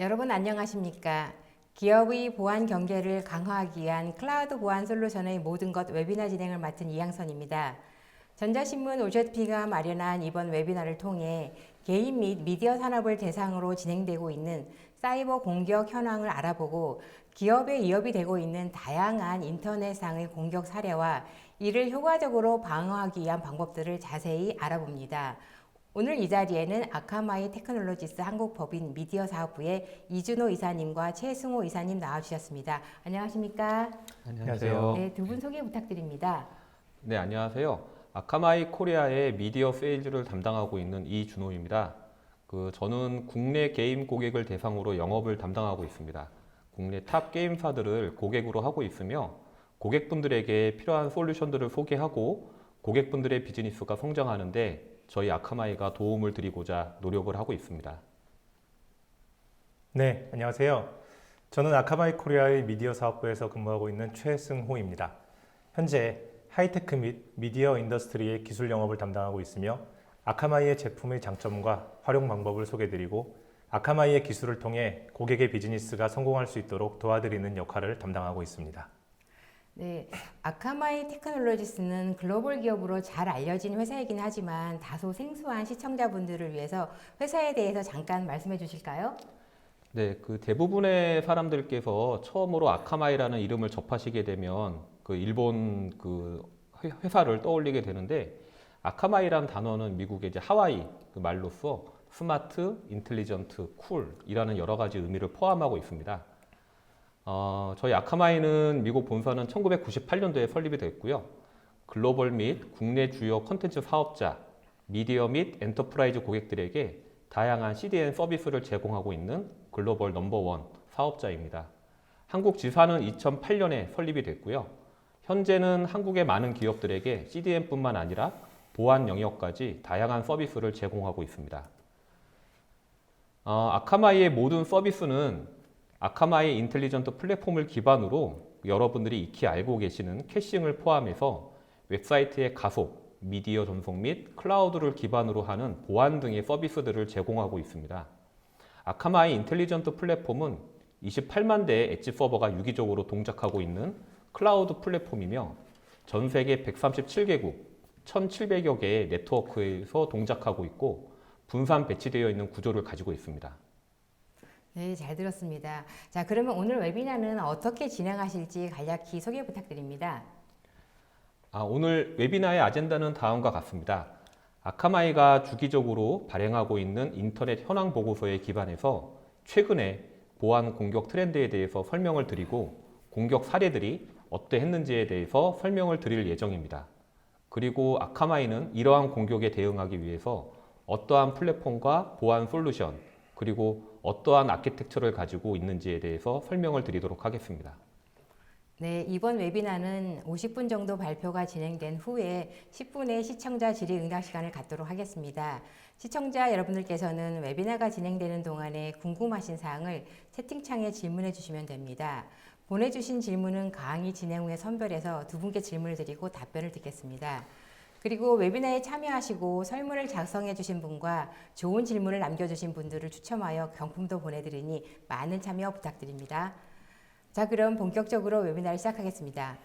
여러분 안녕하십니까? 기업의 보안 경계를 강화하기 위한 클라우드 보안 솔루션의 모든 것 웨비나 진행을 맡은 이양선입니다. 전자신문 OZP가 마련한 이번 웨비나를 통해 개인 및 미디어 산업을 대상으로 진행되고 있는 사이버 공격 현황을 알아보고 기업에 위협이 되고 있는 다양한 인터넷상의 공격 사례와 이를 효과적으로 방어하기 위한 방법들을 자세히 알아봅니다. 오늘 이 자리에는 아카마이 테크놀로지스 한국법인 미디어 사업부의 이준호 이사님과 최승호 이사님 나와주셨습니다. 안녕하십니까? 안녕하세요. 네, 두 분 소개 부탁드립니다. 네, 안녕하세요. 아카마이 코리아의 미디어 세일즈를 담당하고 있는 이준호입니다. 저는 국내 게임 고객을 대상으로 영업을 담당하고 있습니다. 국내 탑 게임사들을 고객으로 하고 있으며 고객분들에게 필요한 솔루션들을 소개하고 고객분들의 비즈니스가 성장하는데 저희 아카마이가 도움을 드리고자 노력을 하고 있습니다. 네, 안녕하세요. 저는 아카마이 코리아의 미디어 사업부에서 근무하고 있는 최승호입니다. 현재 하이테크 및 미디어 인더스트리의 기술 영업을 담당하고 있으며 아카마이의 제품의 장점과 활용 방법을 소개드리고 아카마이의 기술을 통해 고객의 비즈니스가 성공할 수 있도록 도와드리는 역할을 담당하고 있습니다. 네, 아카마이 테크놀로지스는 글로벌 기업으로 잘 알려진 회사이긴 하지만 다소 생소한 시청자분들을 위해서 회사에 대해서 잠깐 말씀해 주실까요? 네, 대부분의 사람들께서 처음으로 아카마이라는 이름을 접하시게 되면 일본 회사를 떠올리게 되는데 아카마이란 단어는 미국의 이제 하와이 말로써 스마트, 인텔리전트, 쿨이라는 여러 가지 의미를 포함하고 있습니다. 저희 아카마이는 미국 본사는 1998년도에 설립이 됐고요. 글로벌 및 국내 주요 콘텐츠 사업자, 미디어 및 엔터프라이즈 고객들에게 다양한 CDN 서비스를 제공하고 있는 글로벌 넘버원 사업자입니다. 한국 지사는 2008년에 설립이 됐고요. 현재는 한국의 많은 기업들에게 CDN뿐만 아니라 보안 영역까지 다양한 서비스를 제공하고 있습니다. 아카마이의 모든 서비스는 아카마이 인텔리전트 플랫폼을 기반으로 여러분들이 익히 알고 계시는 캐싱을 포함해서 웹사이트의 가속, 미디어 전송 및 클라우드를 기반으로 하는 보안 등의 서비스들을 제공하고 있습니다. 아카마이 인텔리전트 플랫폼은 28만 대의 엣지 서버가 유기적으로 동작하고 있는 클라우드 플랫폼이며 전 세계 137개국, 1,700여 개의 네트워크에서 동작하고 있고 분산 배치되어 있는 구조를 가지고 있습니다. 네, 잘 들었습니다. 자, 그러면 오늘 웨비나는 어떻게 진행하실지 간략히 소개 부탁드립니다. 오늘 웨비나의 아젠다는 다음과 같습니다. 아카마이가 주기적으로 발행하고 있는 인터넷 현황 보고서에 기반해서 최근에 보안 공격 트렌드에 대해서 설명을 드리고 공격 사례들이 어떠했는지에 대해서 설명을 드릴 예정입니다. 그리고 아카마이는 이러한 공격에 대응하기 위해서 어떠한 플랫폼과 보안 솔루션 그리고 어떠한 아키텍처를 가지고 있는지에 대해서 설명을 드리도록 하겠습니다. 네, 이번 웨비나는 50분 정도 발표가 진행된 후에 10분의 시청자 질의응답 시간을 갖도록 하겠습니다. 시청자 여러분들께서는 웨비나가 진행되는 동안에 궁금하신 사항을 채팅창에 질문해 주시면 됩니다. 보내주신 질문은 강의 진행 후에 선별해서 두 분께 질문을 드리고 답변을 듣겠습니다. 그리고 웨비나에 참여하시고 설문을 작성해 주신 분과 좋은 질문을 남겨주신 분들을 추첨하여 경품도 보내드리니 많은 참여 부탁드립니다. 자, 그럼 본격적으로 웨비나를 시작하겠습니다.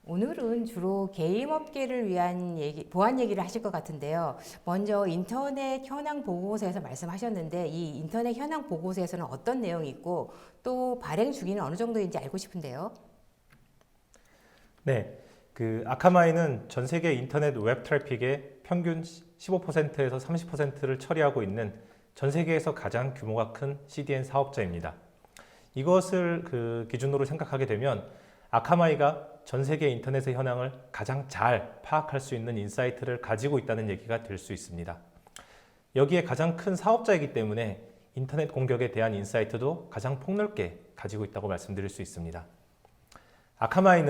오늘은 주로 게임 업계를 위한 보안 얘기를 하실 것 같은데요. 먼저 인터넷 현황 보고서에서 말씀하셨는데 이 인터넷 현황 보고서에서는 어떤 내용이 있고 또 발행 주기는 어느 정도인지 알고 싶은데요. 네, 아카마이는 전 세계 인터넷 웹 트래픽의 평균 15%에서 30%를 처리하고 있는 전 세계에서 가장 규모가 큰 CDN 사업자입니다. 이것을 기준으로 생각하게 되면 아카마이가 전 세계 인터넷의 현황을 가장 잘 파악할 수 있는 인사이트를 가지고 있다는 얘기가 될 수 있습니다. 여기에 가장 큰 사업자이기 때문에 인터넷 공격에 대한 인사이트도 가장 폭넓게 가지고 있다고 말씀드릴 수 있습니다. 아카마이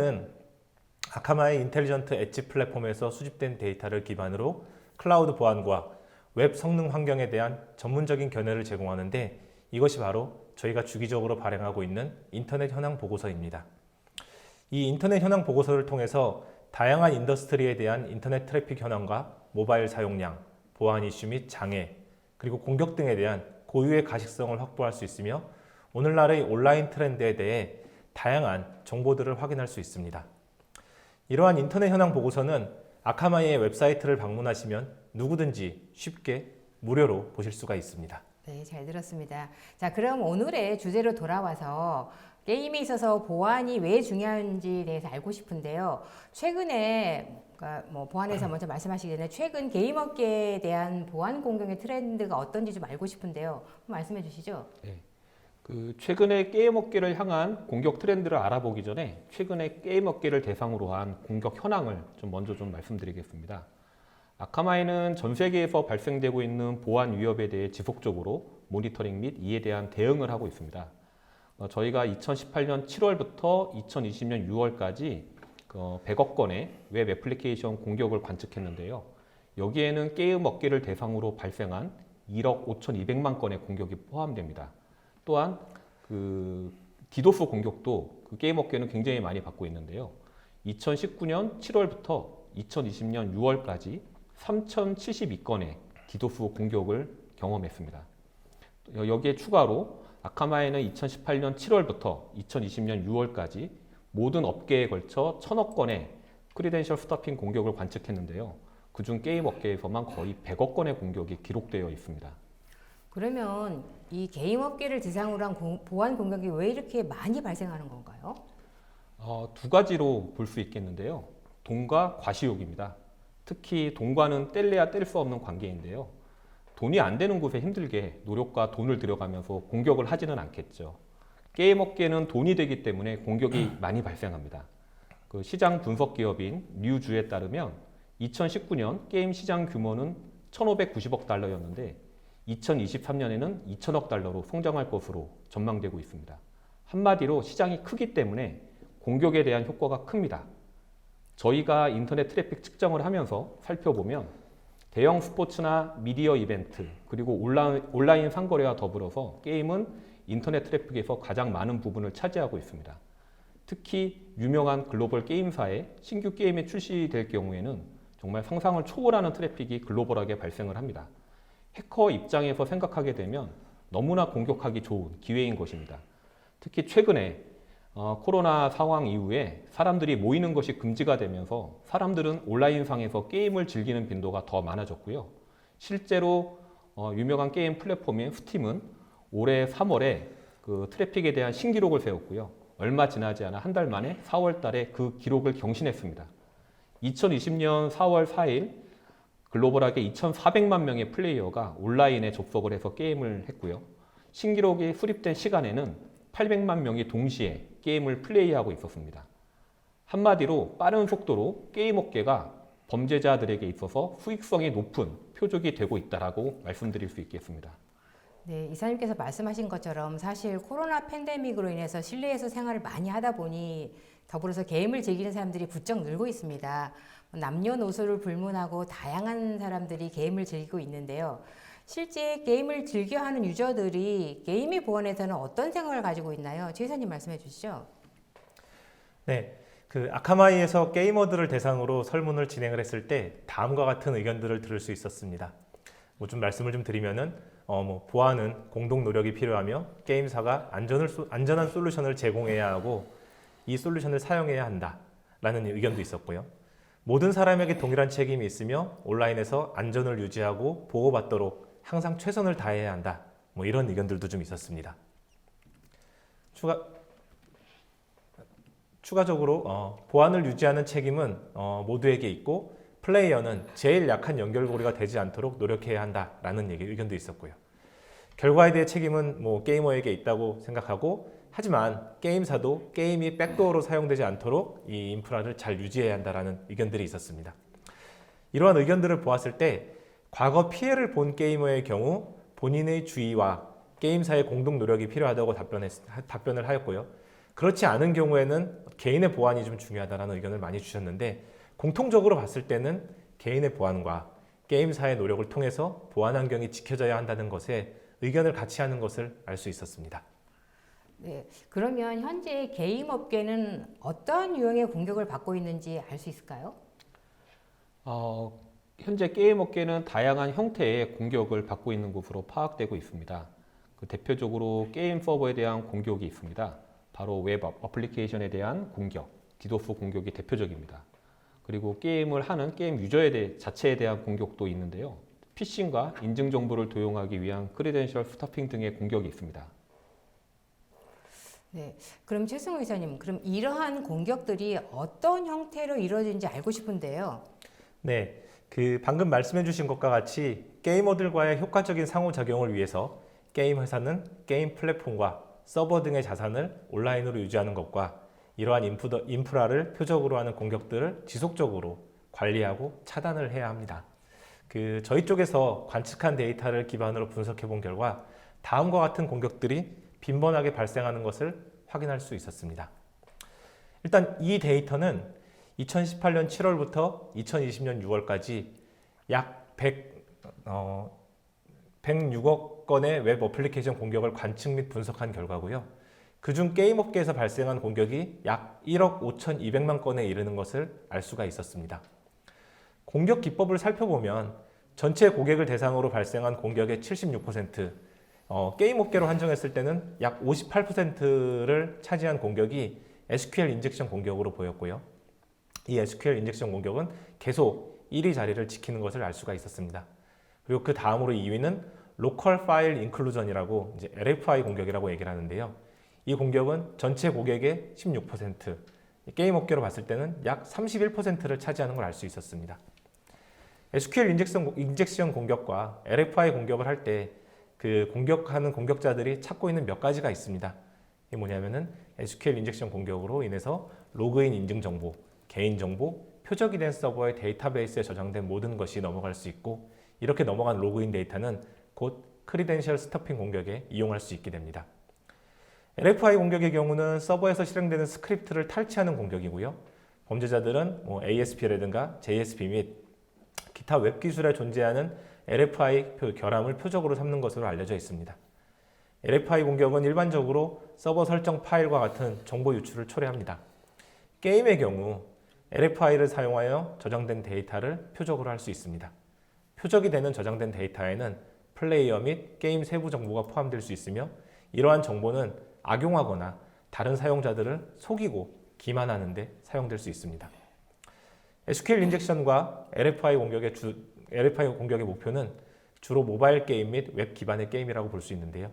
인텔리전트 엣지 플랫폼에서 수집된 데이터를 기반으로 클라우드 보안과 웹 성능 환경에 대한 전문적인 견해를 제공하는데 이것이 바로 저희가 주기적으로 발행하고 있는 인터넷 현황 보고서입니다. 이 인터넷 현황 보고서를 통해서 다양한 인더스트리에 대한 인터넷 트래픽 현황과 모바일 사용량, 보안 이슈 및 장애, 그리고 공격 등에 대한 고유의 가식성을 확보할 수 있으며 오늘날의 온라인 트렌드에 대해 다양한 정보들을 확인할 수 있습니다. 이러한 인터넷 현황 보고서는 아카마이의 웹사이트를 방문하시면 누구든지 쉽게 무료로 보실 수가 있습니다. 네, 잘 들었습니다. 자, 그럼 오늘의 주제로 돌아와서 게임에 있어서 보안이 왜 중요한지에 대해서 알고 싶은데요. 최근에 그러니까 뭐 보안에서 먼저 말씀하시기 전에 최근 게임 업계에 대한 보안 공격의 트렌드가 어떤지 좀 알고 싶은데요. 말씀해 주시죠. 네. 최근에 게임 업계를 향한 공격 트렌드를 알아보기 전에 최근에 게임 업계를 대상으로 한 공격 현황을 먼저 말씀드리겠습니다. 아카마이는 전 세계에서 발생되고 있는 보안 위협에 대해 지속적으로 모니터링 및 이에 대한 대응을 하고 있습니다. 저희가 2018년 7월부터 2020년 6월까지 100억 건의 웹 애플리케이션 공격을 관측했는데요. 여기에는 게임 업계를 대상으로 발생한 1억 5,200만 건의 공격이 포함됩니다. 또한 디도스 공격도 게임 업계는 굉장히 많이 받고 있는데요. 2019년 7월부터 2020년 6월까지 3,072건의 디도스 공격을 경험했습니다. 여기에 추가로 아카마이는 2018년 7월부터 2020년 6월까지 모든 업계에 걸쳐 1,000억 건의 크리덴셜 스토핑 공격을 관측했는데요. 그중 게임 업계에서만 거의 100억 건의 공격이 기록되어 있습니다. 그러면 이 게임 업계를 대상으로 한 보안 공격이 왜 이렇게 많이 발생하는 건가요? 두 가지로 볼 수 있겠는데요. 돈과 과시욕입니다. 특히 돈과는 뗄래야 뗄 수 없는 관계인데요. 돈이 안 되는 곳에 힘들게 노력과 돈을 들여가면서 공격을 하지는 않겠죠. 게임 업계는 돈이 되기 때문에 공격이 많이 발생합니다. 시장 분석 기업인 류주에 따르면 2019년 게임 시장 규모는 1,590억 달러였는데 2023년에는 2,000억 달러로 성장할 것으로 전망되고 있습니다. 한마디로 시장이 크기 때문에 공격에 대한 효과가 큽니다. 저희가 인터넷 트래픽 측정을 하면서 살펴보면 대형 스포츠나 미디어 이벤트 그리고 온라인 상거래와 더불어서 게임은 인터넷 트래픽에서 가장 많은 부분을 차지하고 있습니다. 특히 유명한 글로벌 게임사의 신규 게임이 출시될 경우에는 정말 상상을 초월하는 트래픽이 글로벌하게 발생을 합니다. 해커 입장에서 생각하게 되면 너무나 공격하기 좋은 기회인 것입니다. 특히 최근에 코로나 상황 이후에 사람들이 모이는 것이 금지가 되면서 사람들은 온라인상에서 게임을 즐기는 빈도가 더 많아졌고요. 실제로 유명한 게임 플랫폼인 스팀은 올해 3월에 트래픽에 대한 신기록을 세웠고요. 얼마 지나지 않아 한 달 만에 4월 달에 그 기록을 경신했습니다. 2020년 4월 4일 글로벌하게 2,400만 명의 플레이어가 온라인에 접속을 해서 게임을 했고요. 신기록이 수립된 시간에는 800만 명이 동시에 게임을 플레이하고 있었습니다. 한마디로 빠른 속도로 게임 업계가 범죄자들에게 있어서 수익성이 높은 표적이 되고 있다고 말씀드릴 수 있겠습니다. 네, 이사님께서 말씀하신 것처럼 사실 코로나 팬데믹으로 인해서 실내에서 생활을 많이 하다 보니 더불어서 게임을 즐기는 사람들이 부쩍 늘고 있습니다. 남녀노소를 불문하고 다양한 사람들이 게임을 즐기고 있는데요. 실제 게임을 즐겨하는 유저들이 게임의 보안에서는 어떤 생각을 가지고 있나요? 최 이사님 말씀해 주시죠. 네, 아카마이에서 게이머들을 대상으로 설문을 진행을 했을 때 다음과 같은 의견들을 들을 수 있었습니다. 좀 말씀을 좀 드리면은 보안은 공동 노력이 필요하며 게임사가 안전한 솔루션을 제공해야 하고 이 솔루션을 사용해야 한다라는 의견도 있었고요. 모든 사람에게 동일한 책임이 있으며 온라인에서 안전을 유지하고 보호받도록 항상 최선을 다해야 한다. 이런 의견들도 좀 있었습니다. 추가적으로 보안을 유지하는 책임은 모두에게 있고 플레이어는 제일 약한 연결고리가 되지 않도록 노력해야 한다라는 의견도 있었고요. 결과에 대해 책임은 게이머에게 있다고 생각하고 하지만 게임사도 게임이 백도어로 사용되지 않도록 이 인프라를 잘 유지해야 한다라는 의견들이 있었습니다. 이러한 의견들을 보았을 때 과거 피해를 본 게이머의 경우 본인의 주의와 게임사의 공동 노력이 필요하다고 답변을 하였고요. 그렇지 않은 경우에는 개인의 보안이 좀 중요하다는 의견을 많이 주셨는데 공통적으로 봤을 때는 개인의 보안과 게임사의 노력을 통해서 보안 환경이 지켜져야 한다는 것에 의견을 같이 하는 것을 알 수 있었습니다. 네, 그러면 현재 게임 업계는 어떤 유형의 공격을 받고 있는지 알 수 있을까요? 현재 게임 업계는 다양한 형태의 공격을 받고 있는 것으로 파악되고 있습니다. 그 대표적으로 게임 서버에 대한 공격이 있습니다. 바로 웹 어플리케이션에 대한 공격, 디도스 공격이 대표적입니다. 그리고 게임을 하는 게임 자체에 대한 공격도 있는데요. 피싱과 인증 정보를 도용하기 위한 크리덴셜 스토핑 등의 공격이 있습니다. 네, 그럼 최승우 이사님, 그럼 이러한 공격들이 어떤 형태로 이루어지는지 알고 싶은데요. 네, 그 방금 말씀해 주신 것과 같이 게이머들과의 효과적인 상호작용을 위해서 게임 회사는 게임 플랫폼과 서버 등의 자산을 온라인으로 유지하는 것과 이러한 인프라를 표적으로 하는 공격들을 지속적으로 관리하고 차단을 해야 합니다. 저희 쪽에서 관측한 데이터를 기반으로 분석해 본 결과 다음과 같은 공격들이 빈번하게 발생하는 것을 확인할 수 있었습니다. 일단 이 데이터는 2018년 7월부터 2020년 6월까지 약 106억 건의 웹 어플리케이션 공격을 관측 및 분석한 결과고요. 그중 게임업계에서 발생한 공격이 약 1억 5,200만 건에 이르는 것을 알 수가 있었습니다. 공격 기법을 살펴보면 전체 고객을 대상으로 발생한 공격의 76%, 게임업계로 한정했을 때는 약 58%를 차지한 공격이 SQL 인젝션 공격으로 보였고요. 이 SQL 인젝션 공격은 계속 1위 자리를 지키는 것을 알 수가 있었습니다. 그리고 그 다음으로 2위는 로컬 파일 인클루전이라고 이제 LFI 공격이라고 얘기를 하는데요. 이 공격은 전체 고객의 16%, 게임 업계로 봤을 때는 약 31%를 차지하는 걸 알 수 있었습니다. SQL 인젝션 공격과 LFI 공격을 할 때 그 공격하는 공격자들이 찾고 있는 몇 가지가 있습니다. 이게 뭐냐면은 SQL 인젝션 공격으로 인해서 로그인 인증 정보, 개인 정보, 표적이 된 서버의 데이터베이스에 저장된 모든 것이 넘어갈 수 있고, 이렇게 넘어간 로그인 데이터는 곧 크리덴셜 스토핑 공격에 이용할 수 있게 됩니다. LFI 공격의 경우는 서버에서 실행되는 스크립트를 탈취하는 공격이고요. 범죄자들은 ASP라든가 JSP 및 기타 웹 기술에 존재하는 LFI 결함을 표적으로 삼는 것으로 알려져 있습니다. LFI 공격은 일반적으로 서버 설정 파일과 같은 정보 유출을 초래합니다. 게임의 경우 LFI를 사용하여 저장된 데이터를 표적으로 할 수 있습니다. 표적이 되는 저장된 데이터에는 플레이어 및 게임 세부 정보가 포함될 수 있으며, 이러한 정보는 악용하거나 다른 사용자들을 속이고 기만하는 데 사용될 수 있습니다. SQL 인젝션과 LFI 공격의 목표는 주로 모바일 게임 및 웹 기반의 게임이라고 볼 수 있는데요.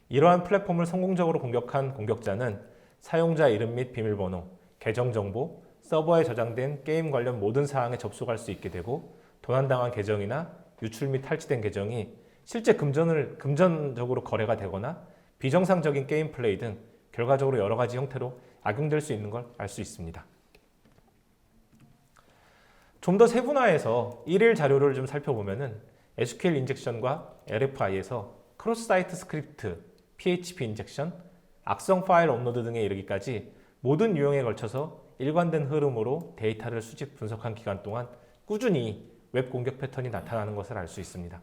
이러한 플랫폼을 성공적으로 공격한 공격자는 사용자 이름 및 비밀번호, 계정 정보, 서버에 저장된 게임 관련 모든 사항에 접속할 수 있게 되고, 도난당한 계정이나 유출 및 탈취된 계정이 실제 금전적으로 거래가 되거나 비정상적인 게임 플레이 등 결과적으로 여러 가지 형태로 악용될 수 있는 걸 알 수 있습니다. 좀 더 세분화해서 일일 자료를 좀 살펴보면은 SQL 인젝션과 LFI에서 크로스 사이트 스크립트, PHP 인젝션, 악성 파일 업로드 등에 이르기까지 모든 유형에 걸쳐서 일관된 흐름으로 데이터를 수집 분석한 기간 동안 꾸준히 웹 공격 패턴이 나타나는 것을 알 수 있습니다.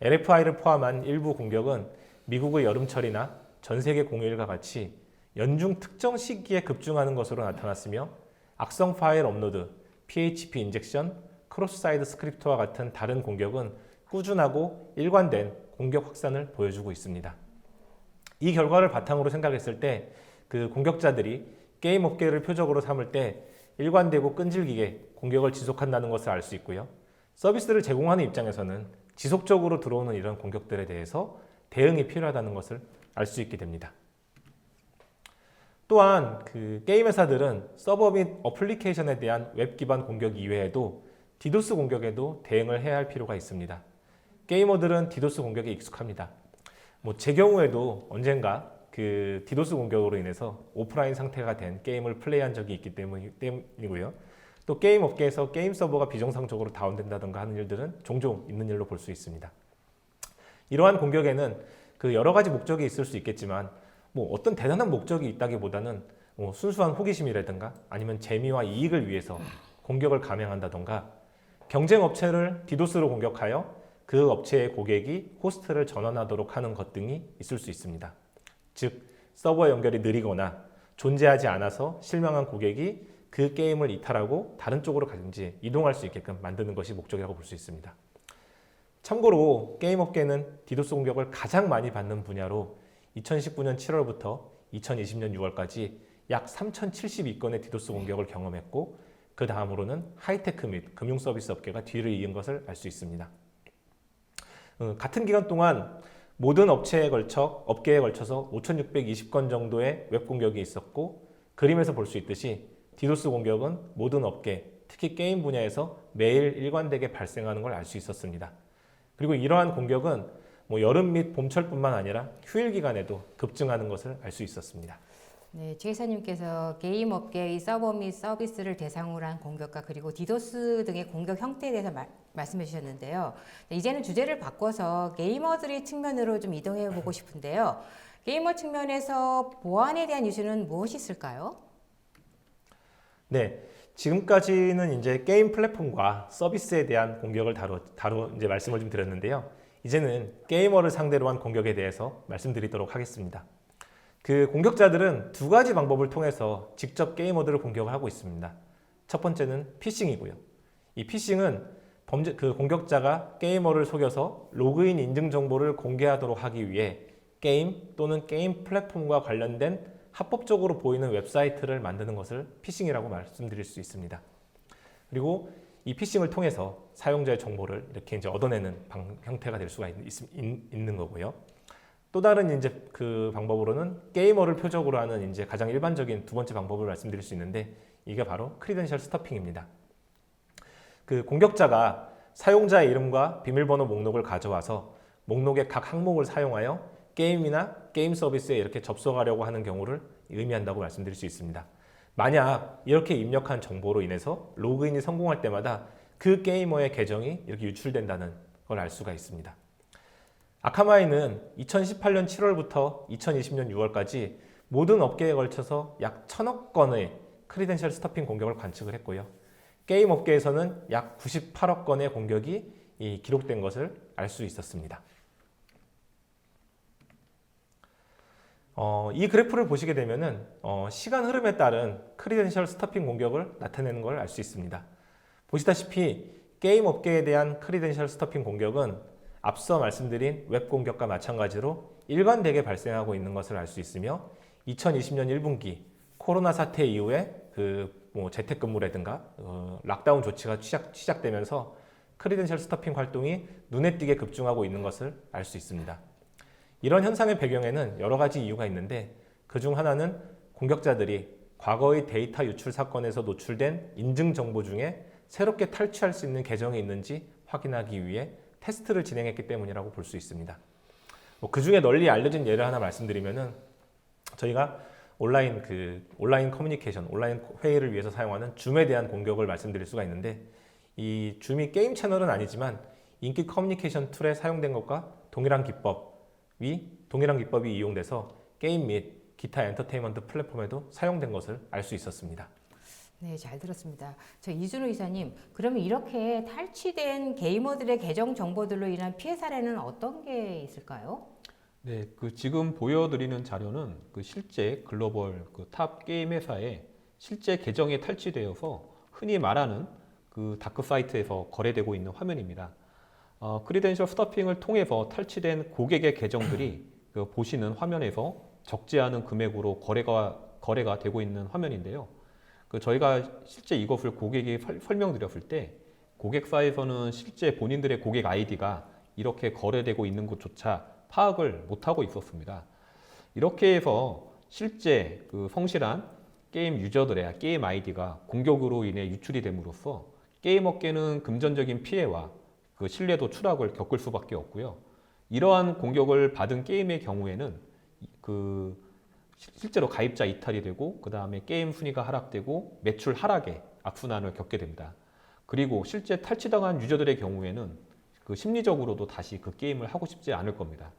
LFI를 포함한 일부 공격은 미국의 여름철이나 전 세계 공휴일과 같이 연중 특정 시기에 급증하는 것으로 나타났으며, 악성 파일 업로드, PHP 인젝션, 크로스 사이트 스크립트와 같은 다른 공격은 꾸준하고 일관된 공격 확산을 보여주고 있습니다. 이 결과를 바탕으로 생각했을 때 그 공격자들이 게임 업계를 표적으로 삼을 때 일관되고 끈질기게 공격을 지속한다는 것을 알 수 있고요. 서비스를 제공하는 입장에서는 지속적으로 들어오는 이런 공격들에 대해서 대응이 필요하다는 것을 알 수 있게 됩니다. 또한 게임 회사들은 서버 및 어플리케이션에 대한 웹 기반 공격 이외에도 디도스 공격에도 대응을 해야 할 필요가 있습니다. 게이머들은 디도스 공격에 익숙합니다. 제 경우에도 언젠가 디도스 공격으로 인해서 오프라인 상태가 된 게임을 플레이한 적이 있기 때문이고요. 또 게임 업계에서 게임 서버가 비정상적으로 다운된다든가 하는 일들은 종종 있는 일로 볼 수 있습니다. 이러한 공격에는 여러 가지 목적이 있을 수 있겠지만 어떤 대단한 목적이 있다기보다는 순수한 호기심이라든가 아니면 재미와 이익을 위해서 공격을 감행한다던가, 경쟁 업체를 디도스로 공격하여 그 업체의 고객이 호스트를 전환하도록 하는 것 등이 있을 수 있습니다. 즉, 서버 연결이 느리거나 존재하지 않아서 실망한 고객이 그 게임을 이탈하고 다른 쪽으로 가든지 이동할 수 있게끔 만드는 것이 목적이라고 볼 수 있습니다. 참고로 게임 업계는 디도스 공격을 가장 많이 받는 분야로 2019년 7월부터 2020년 6월까지 약 3,072건의 디도스 공격을 경험했고 그 다음으로는 하이테크 및 금융 서비스 업계가 뒤를 이은 것을 알 수 있습니다. 같은 기간 동안 모든 업계에 걸쳐서 5,620건 정도의 웹 공격이 있었고 그림에서 볼 수 있듯이 디도스 공격은 모든 업계, 특히 게임 분야에서 매일 일관되게 발생하는 걸 알 수 있었습니다. 그리고 이러한 공격은 여름 및 봄철뿐만 아니라 휴일 기간에도 급증하는 것을 알 수 있었습니다. 네, 최 이사님께서 게임 업계의 서버 및 서비스를 대상으로 한 공격과 그리고 디도스 등의 공격 형태에 대해서 말씀해 주셨는데요. 네, 이제는 주제를 바꿔서 게이머들의 측면으로 좀 이동해 보고 싶은데요. 게이머 측면에서 보안에 대한 이슈는 무엇이 있을까요? 네, 지금까지는 이제 게임 플랫폼과 서비스에 대한 공격을 이제 말씀을 좀 드렸는데요. 이제는 게이머를 상대로 한 공격에 대해서 말씀드리도록 하겠습니다. 그 공격자들은 두 가지 방법을 통해서 직접 게이머들을 공격을 하고 있습니다. 첫 번째는 피싱이고요. 이 피싱은 공격자가 게이머를 속여서 로그인 인증 정보를 공개하도록 하기 위해 게임 또는 게임 플랫폼과 관련된 합법적으로 보이는 웹사이트를 만드는 것을 피싱이라고 말씀드릴 수 있습니다. 그리고 이 피싱을 통해서 사용자의 정보를 이렇게 이제 얻어내는 형태가 될 수가 있는 거고요. 또 다른 이제 그 방법으로는 게이머를 표적으로 하는 이제 가장 일반적인 두 번째 방법을 말씀드릴 수 있는데 이게 바로 크리덴셜 스터핑입니다. 그 공격자가 사용자의 이름과 비밀번호 목록을 가져와서 목록의 각 항목을 사용하여 게임이나 게임 서비스에 이렇게 접속하려고 하는 경우를 의미한다고 말씀드릴 수 있습니다. 만약 이렇게 입력한 정보로 인해서 로그인이 성공할 때마다 그 게이머의 계정이 이렇게 유출된다는 걸 알 수가 있습니다. 아카마이는 2018년 7월부터 2020년 6월까지 모든 업계에 걸쳐서 약 1,000억 건의 크리덴셜 스터핑 공격을 관측을 했고요. 게임 업계에서는 약 98억 건의 공격이 기록된 것을 알 수 있었습니다. 이 그래프를 보시게 되면은 시간 흐름에 따른 크리덴셜 스터핑 공격을 나타내는 걸 알 수 있습니다. 보시다시피 게임 업계에 대한 크리덴셜 스터핑 공격은 앞서 말씀드린 웹 공격과 마찬가지로 일관되게 발생하고 있는 것을 알 수 있으며 2020년 1분기 코로나 사태 이후에 재택근무라든가 락다운 조치가 시작되면서 크리덴셜 스터핑 활동이 눈에 띄게 급증하고 있는 것을 알 수 있습니다. 이런 현상의 배경에는 여러 가지 이유가 있는데 그중 하나는 공격자들이 과거의 데이터 유출 사건에서 노출된 인증 정보 중에 새롭게 탈취할 수 있는 계정이 있는지 확인하기 위해 테스트를 진행했기 때문이라고 볼 수 있습니다. 그 중에 널리 알려진 예를 하나 말씀드리면은 저희가 온라인 커뮤니케이션, 온라인 회의를 위해서 사용하는 줌에 대한 공격을 말씀드릴 수가 있는데 이 줌이 게임 채널은 아니지만 인기 커뮤니케이션 툴에 사용된 것과 동일한 기법이 이용돼서 게임 및 기타 엔터테인먼트 플랫폼에도 사용된 것을 알 수 있었습니다. 네, 잘 들었습니다. 저 이준호 이사님, 그러면 이렇게 탈취된 게이머들의 계정 정보들로 인한 피해 사례는 어떤 게 있을까요? 네, 지금 보여드리는 자료는 실제 글로벌 탑 게임 회사의 실제 계정이 탈취되어서 흔히 말하는 다크 사이트에서 거래되고 있는 화면입니다. 크리덴셜 스터핑을 통해서 탈취된 고객의 계정들이 보시는 화면에서 적지 않은 금액으로 거래가 되고 있는 화면인데요. 저희가 실제 이것을 고객이 설명드렸을 때 고객사에서는 실제 본인들의 고객 아이디가 이렇게 거래되고 있는 것조차 파악을 못하고 있었습니다. 이렇게 해서 실제 성실한 게임 유저들의 게임 아이디가 공격으로 인해 유출이 됨으로써 게임 업계는 금전적인 피해와 신뢰도 추락을 겪을 수밖에 없고요. 이러한 공격을 받은 게임의 경우에는 실제로 가입자 이탈이 되고 그 다음에 게임 순위가 하락되고 매출 하락의 악순환을 겪게 됩니다. 그리고 실제 탈취당한 유저들의 경우에는 심리적으로도 다시 게임을 하고 싶지 않을 겁니다.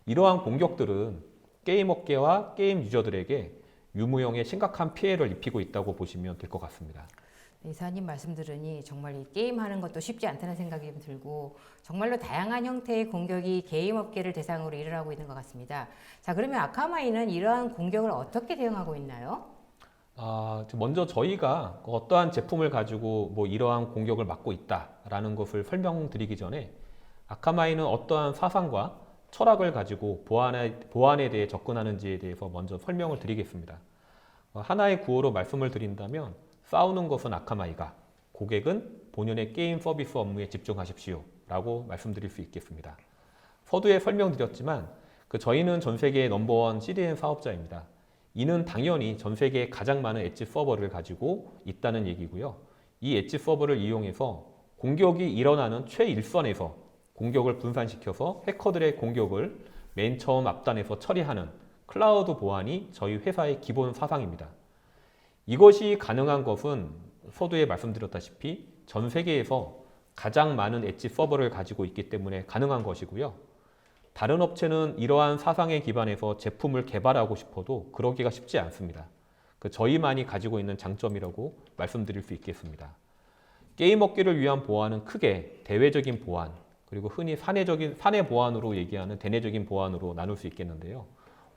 이러한 공격들은 게임 업계와 게임 유저들에게 유무형의 심각한 피해를 입히고 있다고 보시면 될 것 같습니다. 이사님 말씀 들으니 정말 이 게임하는 것도 쉽지 않다는 생각이 좀 들고 정말로 다양한 형태의 공격이 게임 업계를 대상으로 일어나고 있는 것 같습니다. 자, 그러면 아카마이는 이러한 공격을 어떻게 대응하고 있나요? 먼저 저희가 어떠한 제품을 가지고 이러한 공격을 막고 있다라는 것을 설명드리기 전에 아카마이는 어떠한 사상과 철학을 가지고 보안에 대해 접근하는지에 대해서 먼저 설명을 드리겠습니다. 하나의 구호로 말씀을 드린다면 싸우는 것은 아카마이가, 고객은 본연의 게임 서비스 업무에 집중하십시오 라고 말씀드릴 수 있겠습니다. 서두에 설명드렸지만 저희는 전 세계의 넘버원 CDN 사업자입니다. 이는 당연히 전 세계에 가장 많은 엣지 서버를 가지고 있다는 얘기고요. 이 엣지 서버를 이용해서 공격이 일어나는 최일선에서 공격을 분산시켜서 해커들의 공격을 맨 처음 앞단에서 처리하는 클라우드 보안이 저희 회사의 기본 사상입니다. 이것이 가능한 것은 서두에 말씀드렸다시피 전 세계에서 가장 많은 엣지 서버를 가지고 있기 때문에 가능한 것이고요. 다른 업체는 이러한 사상에 기반해서 제품을 개발하고 싶어도 그러기가 쉽지 않습니다. 저희만이 가지고 있는 장점이라고 말씀드릴 수 있겠습니다. 게임 업계를 위한 보안은 크게 대외적인 보안, 그리고 흔히 사내 보안으로 얘기하는 대내적인 보안으로 나눌 수 있겠는데요.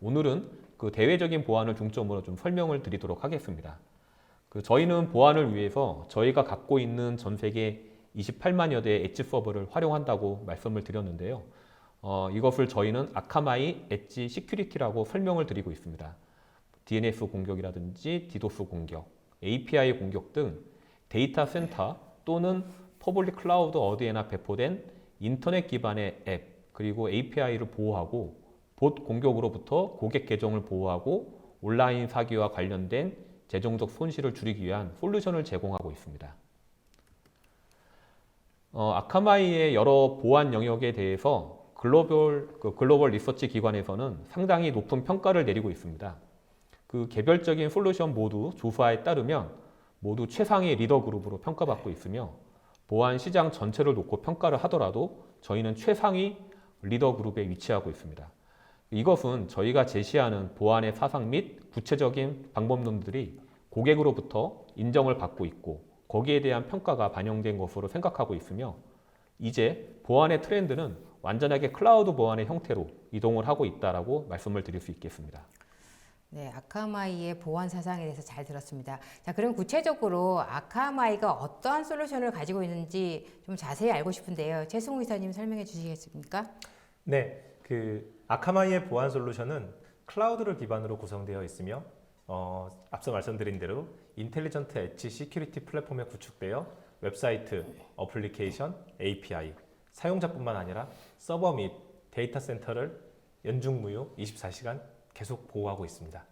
오늘은 대외적인 보안을 중점으로 좀 설명을 드리도록 하겠습니다. 저희는 보안을 위해서 저희가 갖고 있는 전 세계 28만여 대의 엣지 서버를 활용한다고 말씀을 드렸는데요. 이것을 저희는 아카마이 엣지 시큐리티라고 설명을 드리고 있습니다. DNS 공격이라든지 디도스 공격, API 공격 등 데이터 센터 또는 퍼블릭 클라우드 어디에나 배포된 인터넷 기반의 앱, 그리고 API를 보호하고 봇 공격으로부터 고객 계정을 보호하고 온라인 사기와 관련된 재정적 손실을 줄이기 위한 솔루션을 제공하고 있습니다. 아카마이의 여러 보안 영역에 대해서 글로벌 리서치 기관에서는 상당히 높은 평가를 내리고 있습니다. 개별적인 솔루션 모두 조사에 따르면 모두 최상의 리더 그룹으로 평가받고 있으며 보안 시장 전체를 놓고 평가를 하더라도 저희는 최상위 리더 그룹에 위치하고 있습니다. 이것은 저희가 제시하는 보안의 사상 및 구체적인 방법론들이 고객으로부터 인정을 받고 있고 거기에 대한 평가가 반영된 것으로 생각하고 있으며 이제 보안의 트렌드는 완전하게 클라우드 보안의 형태로 이동을 하고 있다라고 말씀을 드릴 수 있겠습니다. 네, 아카마이의 보안 사상에 대해서 잘 들었습니다. 자, 그럼 구체적으로 아카마이가 어떠한 솔루션을 가지고 있는지 좀 자세히 알고 싶은데요. 최승우 이사님 설명해 주시겠습니까? 네, 아카마이의 보안 솔루션은 클라우드를 기반으로 구성되어 있으며 앞서 말씀드린 대로 인텔리전트 엣지 시큐리티 플랫폼에 구축되어 웹사이트, 어플리케이션, API, 사용자뿐만 아니라 서버 및 데이터 센터를 연중무휴 24시간 계속 보호하고 있습니다.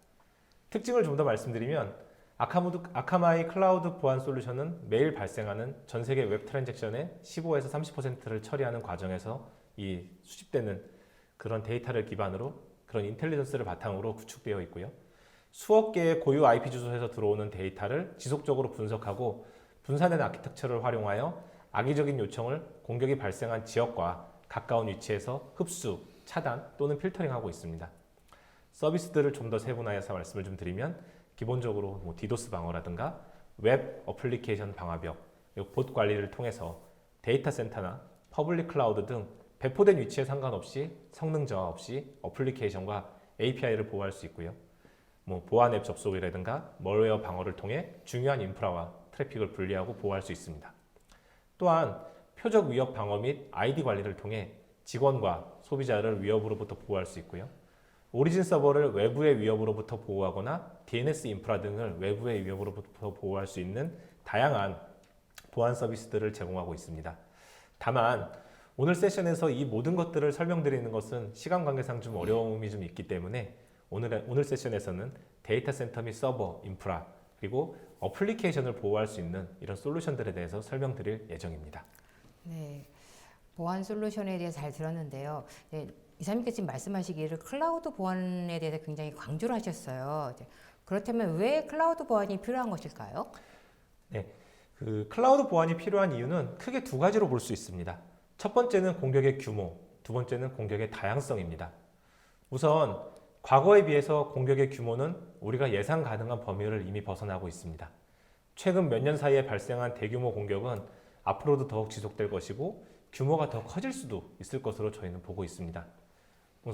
특징을 좀 더 말씀드리면 아카마이 클라우드 보안 솔루션은 매일 발생하는 전 세계 웹 트랜잭션의 15에서 30%를 처리하는 과정에서 이 수집되는 그런 데이터를 기반으로 그런 인텔리전스를 바탕으로 구축되어 있고요. 수억 개의 고유 IP 주소에서 들어오는 데이터를 지속적으로 분석하고 분산된 아키텍처를 활용하여 악의적인 요청을 공격이 발생한 지역과 가까운 위치에서 흡수, 차단 또는 필터링하고 있습니다. 서비스들을 좀 더 세분화해서 말씀을 좀 드리면 기본적으로 디도스 방어라든가 웹 어플리케이션 방화벽, 그리고 봇 관리를 통해서 데이터 센터나 퍼블릭 클라우드 등 배포된 위치에 상관없이 성능 저하 없이 어플리케이션과 API를 보호할 수 있고요. 보안 앱 접속이라든가 멀웨어 방어를 통해 중요한 인프라와 트래픽을 분리하고 보호할 수 있습니다. 또한 표적 위협 방어 및 ID 관리를 통해 직원과 소비자를 위협으로부터 보호할 수 있고요. 오리진 서버를 외부의 위협으로부터 보호하거나 DNS 인프라 등을 외부의 위협으로부터 보호할 수 있는 다양한 보안 서비스들을 제공하고 있습니다. 다만 오늘 세션에서 이 모든 것들을 설명드리는 것은 시간 관계상 좀 어려움이 좀 있기 때문에 오늘 세션에서는 데이터 센터 및 서버, 인프라, 그리고 어플리케이션을 보호할 수 있는 이런 솔루션들에 대해서 설명드릴 예정입니다. 네, 보안 솔루션에 대해서 잘 들었는데요. 네, 이사님께서 지금 말씀하시기를 클라우드 보안에 대해서 굉장히 강조를 하셨어요. 그렇다면 왜 클라우드 보안이 필요한 것일까요? 네, 클라우드 보안이 필요한 이유는 크게 두 가지로 볼 수 있습니다. 첫 번째는 공격의 규모, 두 번째는 공격의 다양성입니다. 우선 과거에 비해서 공격의 규모는 우리가 예상 가능한 범위를 이미 벗어나고 있습니다. 최근 몇 년 사이에 발생한 대규모 공격은 앞으로도 더욱 지속될 것이고 규모가 더 커질 수도 있을 것으로 저희는 보고 있습니다.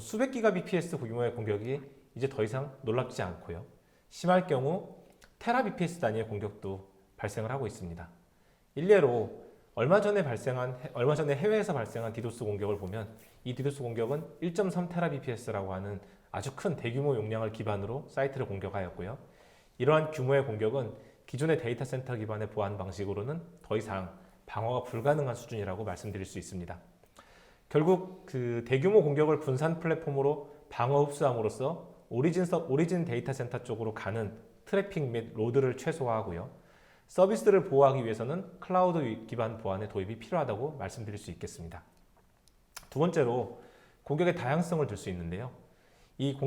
수백 기가 bps 규모의 공격이 이제 더 이상 놀랍지 않고요. 심할 경우 테라 bps 단위의 공격도 발생을 하고 있습니다. 일례로 얼마 전에 해외에서 발생한 디도스 공격을 보면 이 디도스 공격은 1.3TBPS라고 하는 아주 큰 대규모 용량을 기반으로 사이트를 공격하였고요. 이러한 규모의 공격은 기존의 데이터 센터 기반의 보안 방식으로는 더 이상 방어가 불가능한 수준이라고 말씀드릴 수 있습니다. 결국 그 대규모 공격을 분산 플랫폼으로 방어 흡수함으로써 오리진 데이터 센터 쪽으로 가는 트래픽 및 로드를 최소화하고요. 서비스를 보호하기 위해서는 클라우드 기반 보안의 도입이 필요하다고 말씀드릴 수 있겠습니다. 두 번째로 공격의 다양성을 들 수 있는데요. 이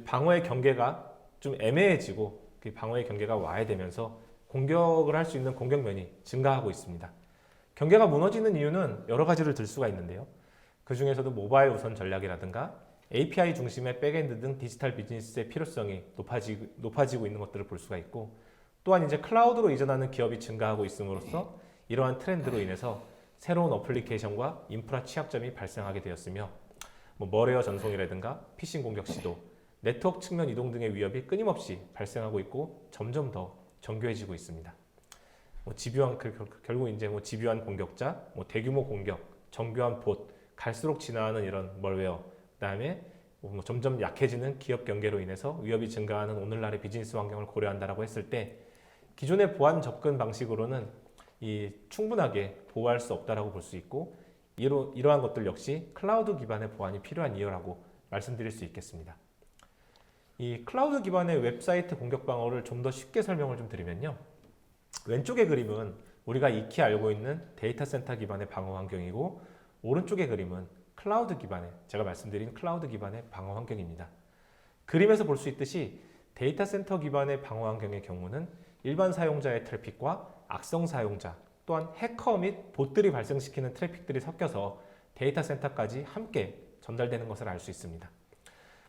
방어의 경계가 좀 애매해지고 그 방어의 경계가 와해되면서 공격을 할 수 있는 공격면이 증가하고 있습니다. 경계가 무너지는 이유는 여러 가지를 들 수가 있는데요. 그 중에서도 모바일 우선 전략이라든가 API 중심의 백엔드 등 디지털 비즈니스의 필요성이 높아지고 있는 것들을 볼 수가 있고, 또한 이제 클라우드로 이전하는 기업이 증가하고 있음으로써 이러한 트렌드로 인해서 새로운 어플리케이션과 인프라 취약점이 발생하게 되었으며, 머레어 전송이라든가 피싱 공격 시도, 네트워크 측면 이동 등의 위협이 끊임없이 발생하고 있고 점점 더 정교해지고 있습니다. 결국 이제 집요한 공격자, 대규모 공격, 정교한 봇, 갈수록 진화하는 이런 멀웨어, 그다음에 점점 약해지는 기업 경계로 인해서 위협이 증가하는 오늘날의 비즈니스 환경을 고려한다라고 했을 때 기존의 보안 접근 방식으로는 충분하게 보호할 수 없다라고 볼 수 있고, 이러한 것들 역시 클라우드 기반의 보안이 필요한 이유라고 말씀드릴 수 있겠습니다. 이 클라우드 기반의 웹사이트 공격 방어를 좀 더 쉽게 설명을 좀 드리면요. 왼쪽의 그림은 우리가 익히 알고 있는 데이터 센터 기반의 방어 환경이고, 오른쪽의 그림은 제가 말씀드린 클라우드 기반의 방어 환경입니다. 그림에서 볼 수 있듯이 데이터 센터 기반의 방어 환경의 경우는 일반 사용자의 트래픽과 악성 사용자, 또한 해커 및 봇들이 발생시키는 트래픽들이 섞여서 데이터 센터까지 함께 전달되는 것을 알 수 있습니다.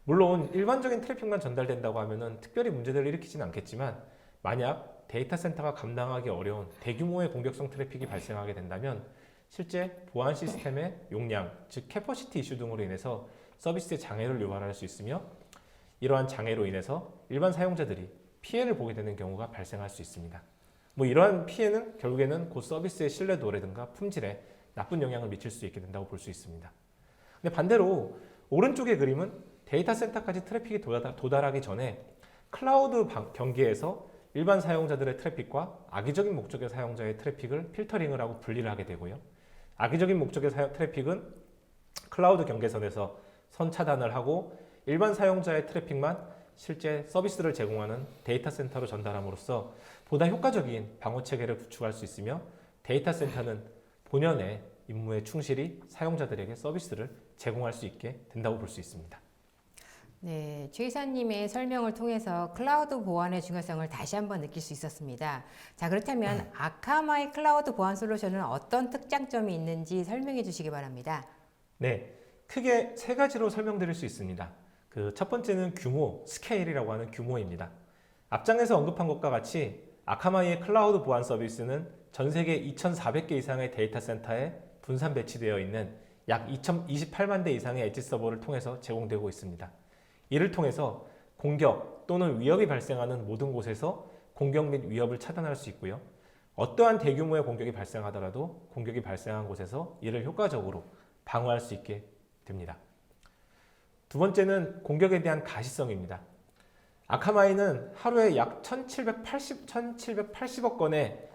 물론 일반적인 트래픽만 전달된다고 하면 특별히 문제들을 일으키지는 않겠지만, 만약 데이터 센터가 감당하기 어려운 대규모의 공격성 트래픽이 발생하게 된다면 실제 보안 시스템의 용량, 즉 캐퍼시티 이슈 등으로 인해서 서비스의 장애를 유발할 수 있으며, 이러한 장애로 인해서 일반 사용자들이 피해를 보게 되는 경우가 발생할 수 있습니다. 이러한 피해는 결국에는 그 서비스의 신뢰도라든가 품질에 나쁜 영향을 미칠 수 있게 된다고 볼 수 있습니다. 근데 반대로 오른쪽의 그림은 데이터 센터까지 트래픽이 도달하기 전에 클라우드 경계에서 일반 사용자들의 트래픽과 악의적인 목적의 사용자의 트래픽을 필터링을 하고 분리를 하게 되고요. 악의적인 목적의 트래픽은 클라우드 경계선에서 선 차단을 하고 일반 사용자의 트래픽만 실제 서비스를 제공하는 데이터 센터로 전달함으로써 보다 효과적인 방어 체계를 구축할 수 있으며, 데이터 센터는 본연의 임무에 충실히 사용자들에게 서비스를 제공할 수 있게 된다고 볼 수 있습니다. 네, 최 이사님의 설명을 통해서 클라우드 보안의 중요성을 다시 한번 느낄 수 있었습니다. 자, 그렇다면 아카마이 클라우드 보안 솔루션은 어떤 특장점이 있는지 설명해 주시기 바랍니다. 네, 크게 세 가지로 설명드릴 수 있습니다. 첫 번째는 규모, 스케일이라고 하는 규모입니다. 앞장에서 언급한 것과 같이 아카마이의 클라우드 보안 서비스는 전 세계 2,400개 이상의 데이터 센터에 분산 배치되어 있는 약 2,028만 대 이상의 엣지 서버를 통해서 제공되고 있습니다. 이를 통해서 공격 또는 위협이 발생하는 모든 곳에서 공격 및 위협을 차단할 수 있고요. 어떠한 대규모의 공격이 발생하더라도 공격이 발생한 곳에서 이를 효과적으로 방어할 수 있게 됩니다. 두 번째는 공격에 대한 가시성입니다. 아카마이는 하루에 약 1780억 건의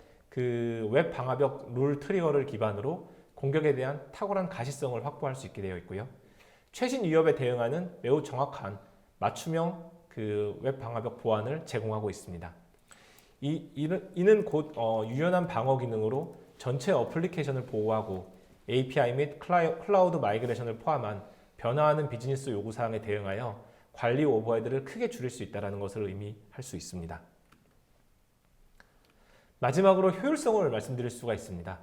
웹 방화벽 룰 트리거를 기반으로 공격에 대한 탁월한 가시성을 확보할 수 있게 되어 있고요. 최신 위협에 대응하는 매우 정확한 맞춤형 웹 방화벽 보안을 제공하고 있습니다. 이는 곧 유연한 방어 기능으로 전체 어플리케이션을 보호하고 API 및 클라우드 마이그레이션을 포함한 변화하는 비즈니스 요구사항에 대응하여 관리 오버헤드를 크게 줄일 수 있다는 것을 의미할 수 있습니다. 마지막으로 효율성을 말씀드릴 수가 있습니다.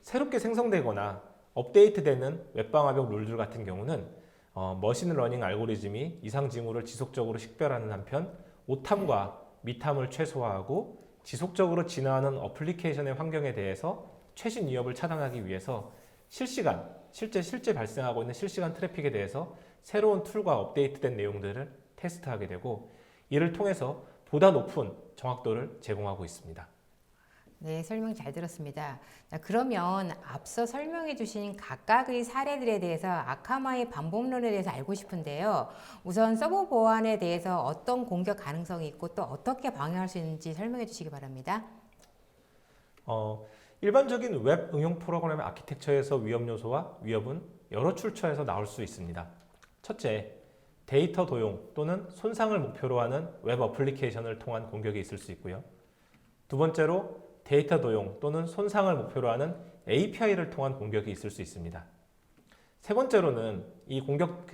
새롭게 생성되거나 업데이트되는 웹방화벽 룰들 같은 경우는 머신러닝 알고리즘이 이상 징후를 지속적으로 식별하는 한편 오탐과 미탐을 최소화하고 지속적으로 진화하는 어플리케이션의 환경에 대해서 최신 위협을 차단하기 위해서 실제 발생하고 있는 실시간 트래픽에 대해서 새로운 툴과 업데이트된 내용들을 테스트하게 되고, 이를 통해서 보다 높은 정확도를 제공하고 있습니다. 네, 설명 잘 들었습니다. 자, 그러면 앞서 설명해 주신 각각의 사례들에 대해서 아카마의 반복론에 대해서 알고 싶은데요. 우선 서버 보안에 대해서 어떤 공격 가능성이 있고 또 어떻게 방어할 수 있는지 설명해 주시기 바랍니다. 일반적인 웹 응용 프로그램 아키텍처에서 위험 요소와 위협은 여러 출처에서 나올 수 있습니다. 첫째, 데이터 도용 또는 손상을 목표로 하는 웹 어플리케이션을 통한 공격이 있을 수 있고요. 두 번째로 데이터 도용 또는 손상을 목표로 하는 API를 통한 공격이 있을 수 있습니다. 세 번째로는 이 공격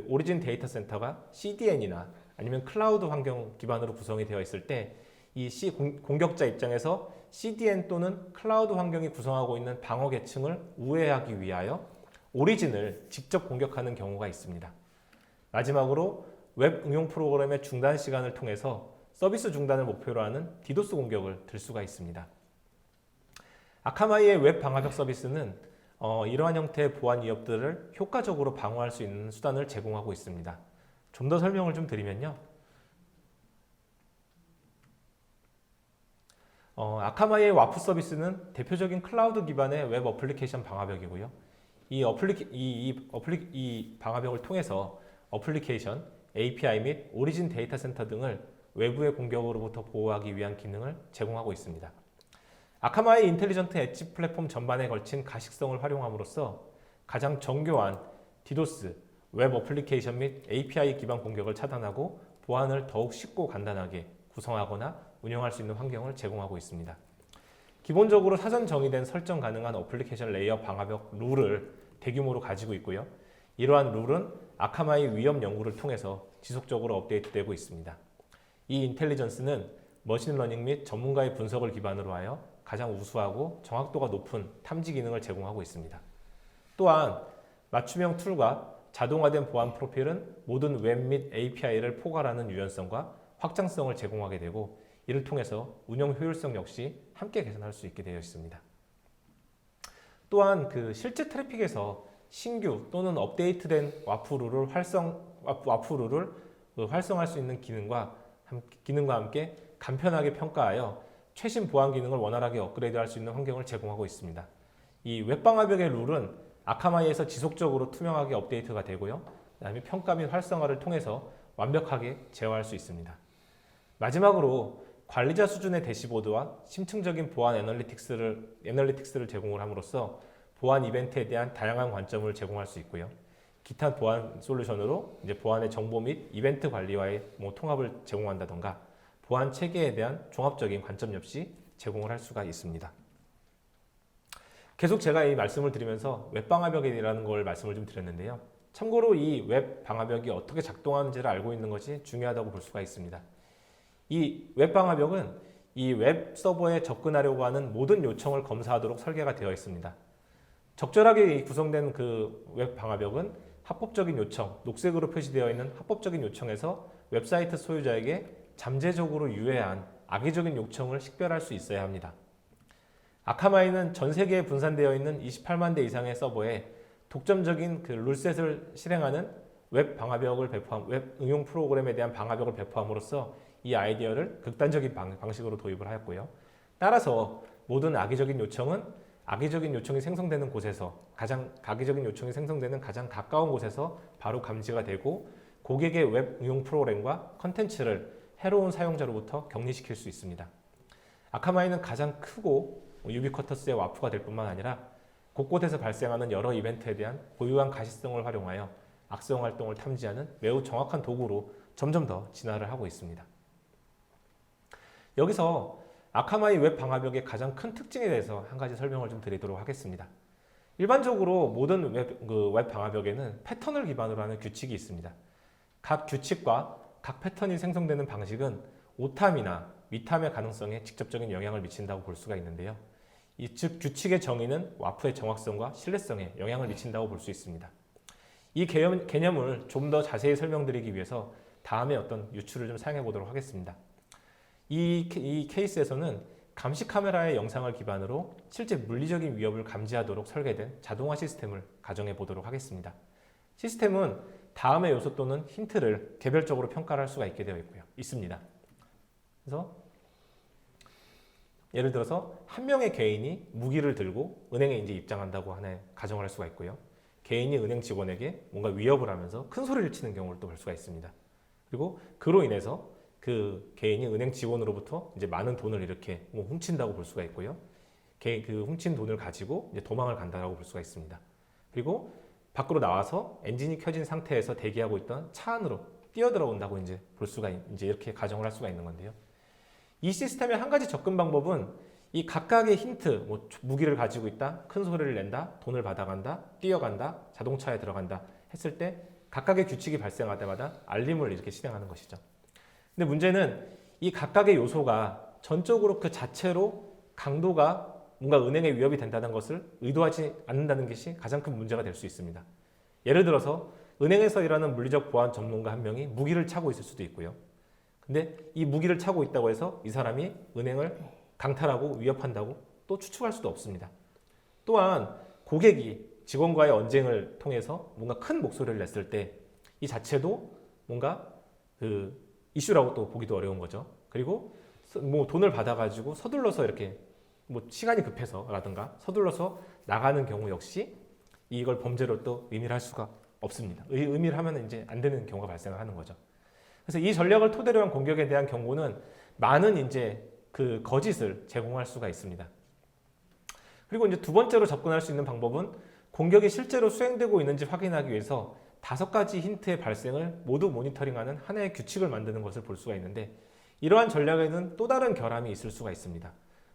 오리진 데이터 센터가 CDN이나 아니면 클라우드 환경 기반으로 구성이 되어 있을 때 이 공격자 입장에서 CDN 또는 클라우드 환경이 구성하고 있는 방어 계층을 우회하기 위하여 오리진을 직접 공격하는 경우가 있습니다. 마지막으로 웹 응용 프로그램의 중단 시간을 통해서 서비스 중단을 목표로 하는 디도스 공격을 들 수가 있습니다. 아카마이의 웹 방화벽 서비스는 이러한 형태의 보안 위협들을 효과적으로 방어할 수 있는 수단을 제공하고 있습니다. 좀 더 설명을 좀 드리면요. 아카마이의 와프 서비스는 대표적인 클라우드 기반의 웹 어플리케이션 방화벽이고요. 이 방화벽을 통해서 어플리케이션, API 및 오리진 데이터 센터 등을 외부의 공격으로부터 보호하기 위한 기능을 제공하고 있습니다. 아카마이 인텔리전트 엣지 플랫폼 전반에 걸친 가식성을 활용함으로써 가장 정교한 디도스, 웹 어플리케이션 및 API 기반 공격을 차단하고 보안을 더욱 쉽고 간단하게 구성하거나 운영할 수 있는 환경을 제공하고 있습니다. 기본적으로 사전 정의된 설정 가능한 어플리케이션 레이어 방화벽 룰을 대규모로 가지고 있고요. 이러한 룰은 아카마이 위험 연구를 통해서 지속적으로 업데이트되고 있습니다. 이 인텔리전스는 머신러닝 및 전문가의 분석을 기반으로 하여 가장 우수하고 정확도가 높은 탐지 기능을 제공하고 있습니다. 또한 맞춤형 툴과 자동화된 보안 프로필은 모든 웹 및 API를 포괄하는 유연성과 확장성을 제공하게 되고 이를 통해서 운영 효율성 역시 함께 개선할 수 있게 되어 있습니다. 또한 실제 트래픽에서 신규 또는 업데이트된 와프 룰을 활성화할 수 있는 기능과 함께 간편하게 평가하여 최신 보안 기능을 원활하게 업그레이드할 수 있는 환경을 제공하고 있습니다. 이 웹방화벽의 룰은 아카마이에서 지속적으로 투명하게 업데이트가 되고요. 그다음에 평가 및 활성화를 통해서 완벽하게 제어할 수 있습니다. 마지막으로 관리자 수준의 대시보드와 심층적인 보안 애널리틱스를 제공을 함으로써 보안 이벤트에 대한 다양한 관점을 제공할 수 있고요. 기타 보안 솔루션으로 이제 보안의 정보 및 이벤트 관리와의 통합을 제공한다던가 보안 체계에 대한 종합적인 관점 역시 제공을 할 수가 있습니다. 계속 제가 이 말씀을 드리면서 웹방화벽이라는 걸 말씀을 좀 드렸는데요. 참고로 이 웹방화벽이 어떻게 작동하는지를 알고 있는 것이 중요하다고 볼 수가 있습니다. 이 웹방화벽은 이 웹 서버에 접근하려고 하는 모든 요청을 검사하도록 설계가 되어 있습니다. 적절하게 구성된 웹방화벽은 합법적인 요청, 녹색으로 표시되어 있는 합법적인 요청에서 웹사이트 소유자에게 잠재적으로 유해한 악의적인 요청을 식별할 수 있어야 합니다. 아카마이는 전 세계에 분산되어 있는 28만 대 이상의 서버에 독점적인 룰셋을 실행하는 웹 응용 프로그램에 대한 방화벽을 배포함으로써 이 아이디어를 극단적인 방식으로 도입을 하였고요. 따라서 모든 악의적인 요청은 악의적인 요청이 생성되는 가장 가까운 곳에서 바로 감지가 되고 고객의 웹 응용 프로그램과 컨텐츠를 해로운 사용자로부터 격리시킬 수 있습니다. 아카마이는 가장 크고 유비쿼터스의 와프가 될 뿐만 아니라 곳곳에서 발생하는 여러 이벤트에 대한 고유한 가시성을 활용하여 악성 활동을 탐지하는 매우 정확한 도구로 점점 더 진화를 하고 있습니다. 여기서 아카마이 웹 방화벽의 가장 큰 특징에 대해서 한 가지 설명을 좀 드리도록 하겠습니다. 일반적으로 모든 웹 방화벽에는 패턴을 기반으로 하는 규칙이 있습니다. 각 규칙과 각 패턴이 생성되는 방식은 오탐이나 위탐의 가능성에 직접적인 영향을 미친다고 볼 수가 있는데요. 즉 규칙의 정의는 와프의 정확성과 신뢰성에 영향을 미친다고 볼 수 있습니다. 이 개념을 좀 더 자세히 설명드리기 위해서 다음에 어떤 유추를 좀 사용해 보도록 하겠습니다. 이 케이스에서는 감시 카메라의 영상을 기반으로 실제 물리적인 위협을 감지하도록 설계된 자동화 시스템을 가정해 보도록 하겠습니다. 시스템은 다음의 요소 또는 힌트를 개별적으로 평가를 할 수가 있게 되어 있습니다. 그래서 예를 들어서 한 명의 개인이 무기를 들고 은행에 이제 입장한다고 하나의 가정을 할 수가 있고요. 개인이 은행 직원에게 뭔가 위협을 하면서 큰 소리를 치는 경우를 또 볼 수가 있습니다. 그리고 그로 인해서 그 개인이 은행 직원으로부터 이제 많은 돈을 이렇게 뭐 훔친다고 볼 수가 있고요. 그 훔친 돈을 가지고 이제 도망을 간다고 볼 수가 있습니다. 그리고 밖으로 나와서 엔진이 켜진 상태에서 대기하고 있던 차 안으로 뛰어들어온다고 이제 볼 수가 이제 이렇게 가정을 할 수가 있는 건데요. 이 시스템의 한 가지 접근 방법은 이 각각의 힌트, 뭐 무기를 가지고 있다, 큰 소리를 낸다, 돈을 받아간다, 뛰어간다, 자동차에 들어간다 했을 때 각각의 규칙이 발생할 때마다 알림을 이렇게 실행하는 것이죠. 근데 문제는 이 각각의 요소가 전적으로 그 자체로 강도가 뭔가 은행에 위협이 된다는 것을 의도하지 않는다는 것이 가장 큰 문제가 될 수 있습니다. 예를 들어서 은행에서 일하는 물리적 보안 전문가 한 명이 무기를 차고 있을 수도 있고요. 근데 이 무기를 차고 있다고 해서 이 사람이 은행을 강탈하고 위협한다고 또 추측할 수도 없습니다. 또한 고객이 직원과의 언쟁을 통해서 뭔가 큰 목소리를 냈을 때 이 자체도 뭔가 그 이슈라고 또 보기도 어려운 거죠. 그리고 뭐 돈을 받아가지고 서둘러서 이렇게 뭐 시간이 급해서라든가 서둘러서 나가는 경우 역시 이걸 범죄로 또 의미를 할 수가 없습니다. 의미를 하면 이제 안 되는 경우가 발생을 하는 거죠. 그래서 이 전략을 토대로 한 공격에 대한 경고는 많은 이제 그 거짓을 제공할 수가 있습니다. 그리고 이제 두 번째로 접근할 수 있는 방법은 공격이 실제로 수행되고 있는지 확인하기 위해서 5가지 힌트의 발생을 모두 모니터링하는 하나의 규칙을 만드는 것을 볼 수가 있는데 이러한 전략에는 또 다른 결함이 있을 수가 있습니다.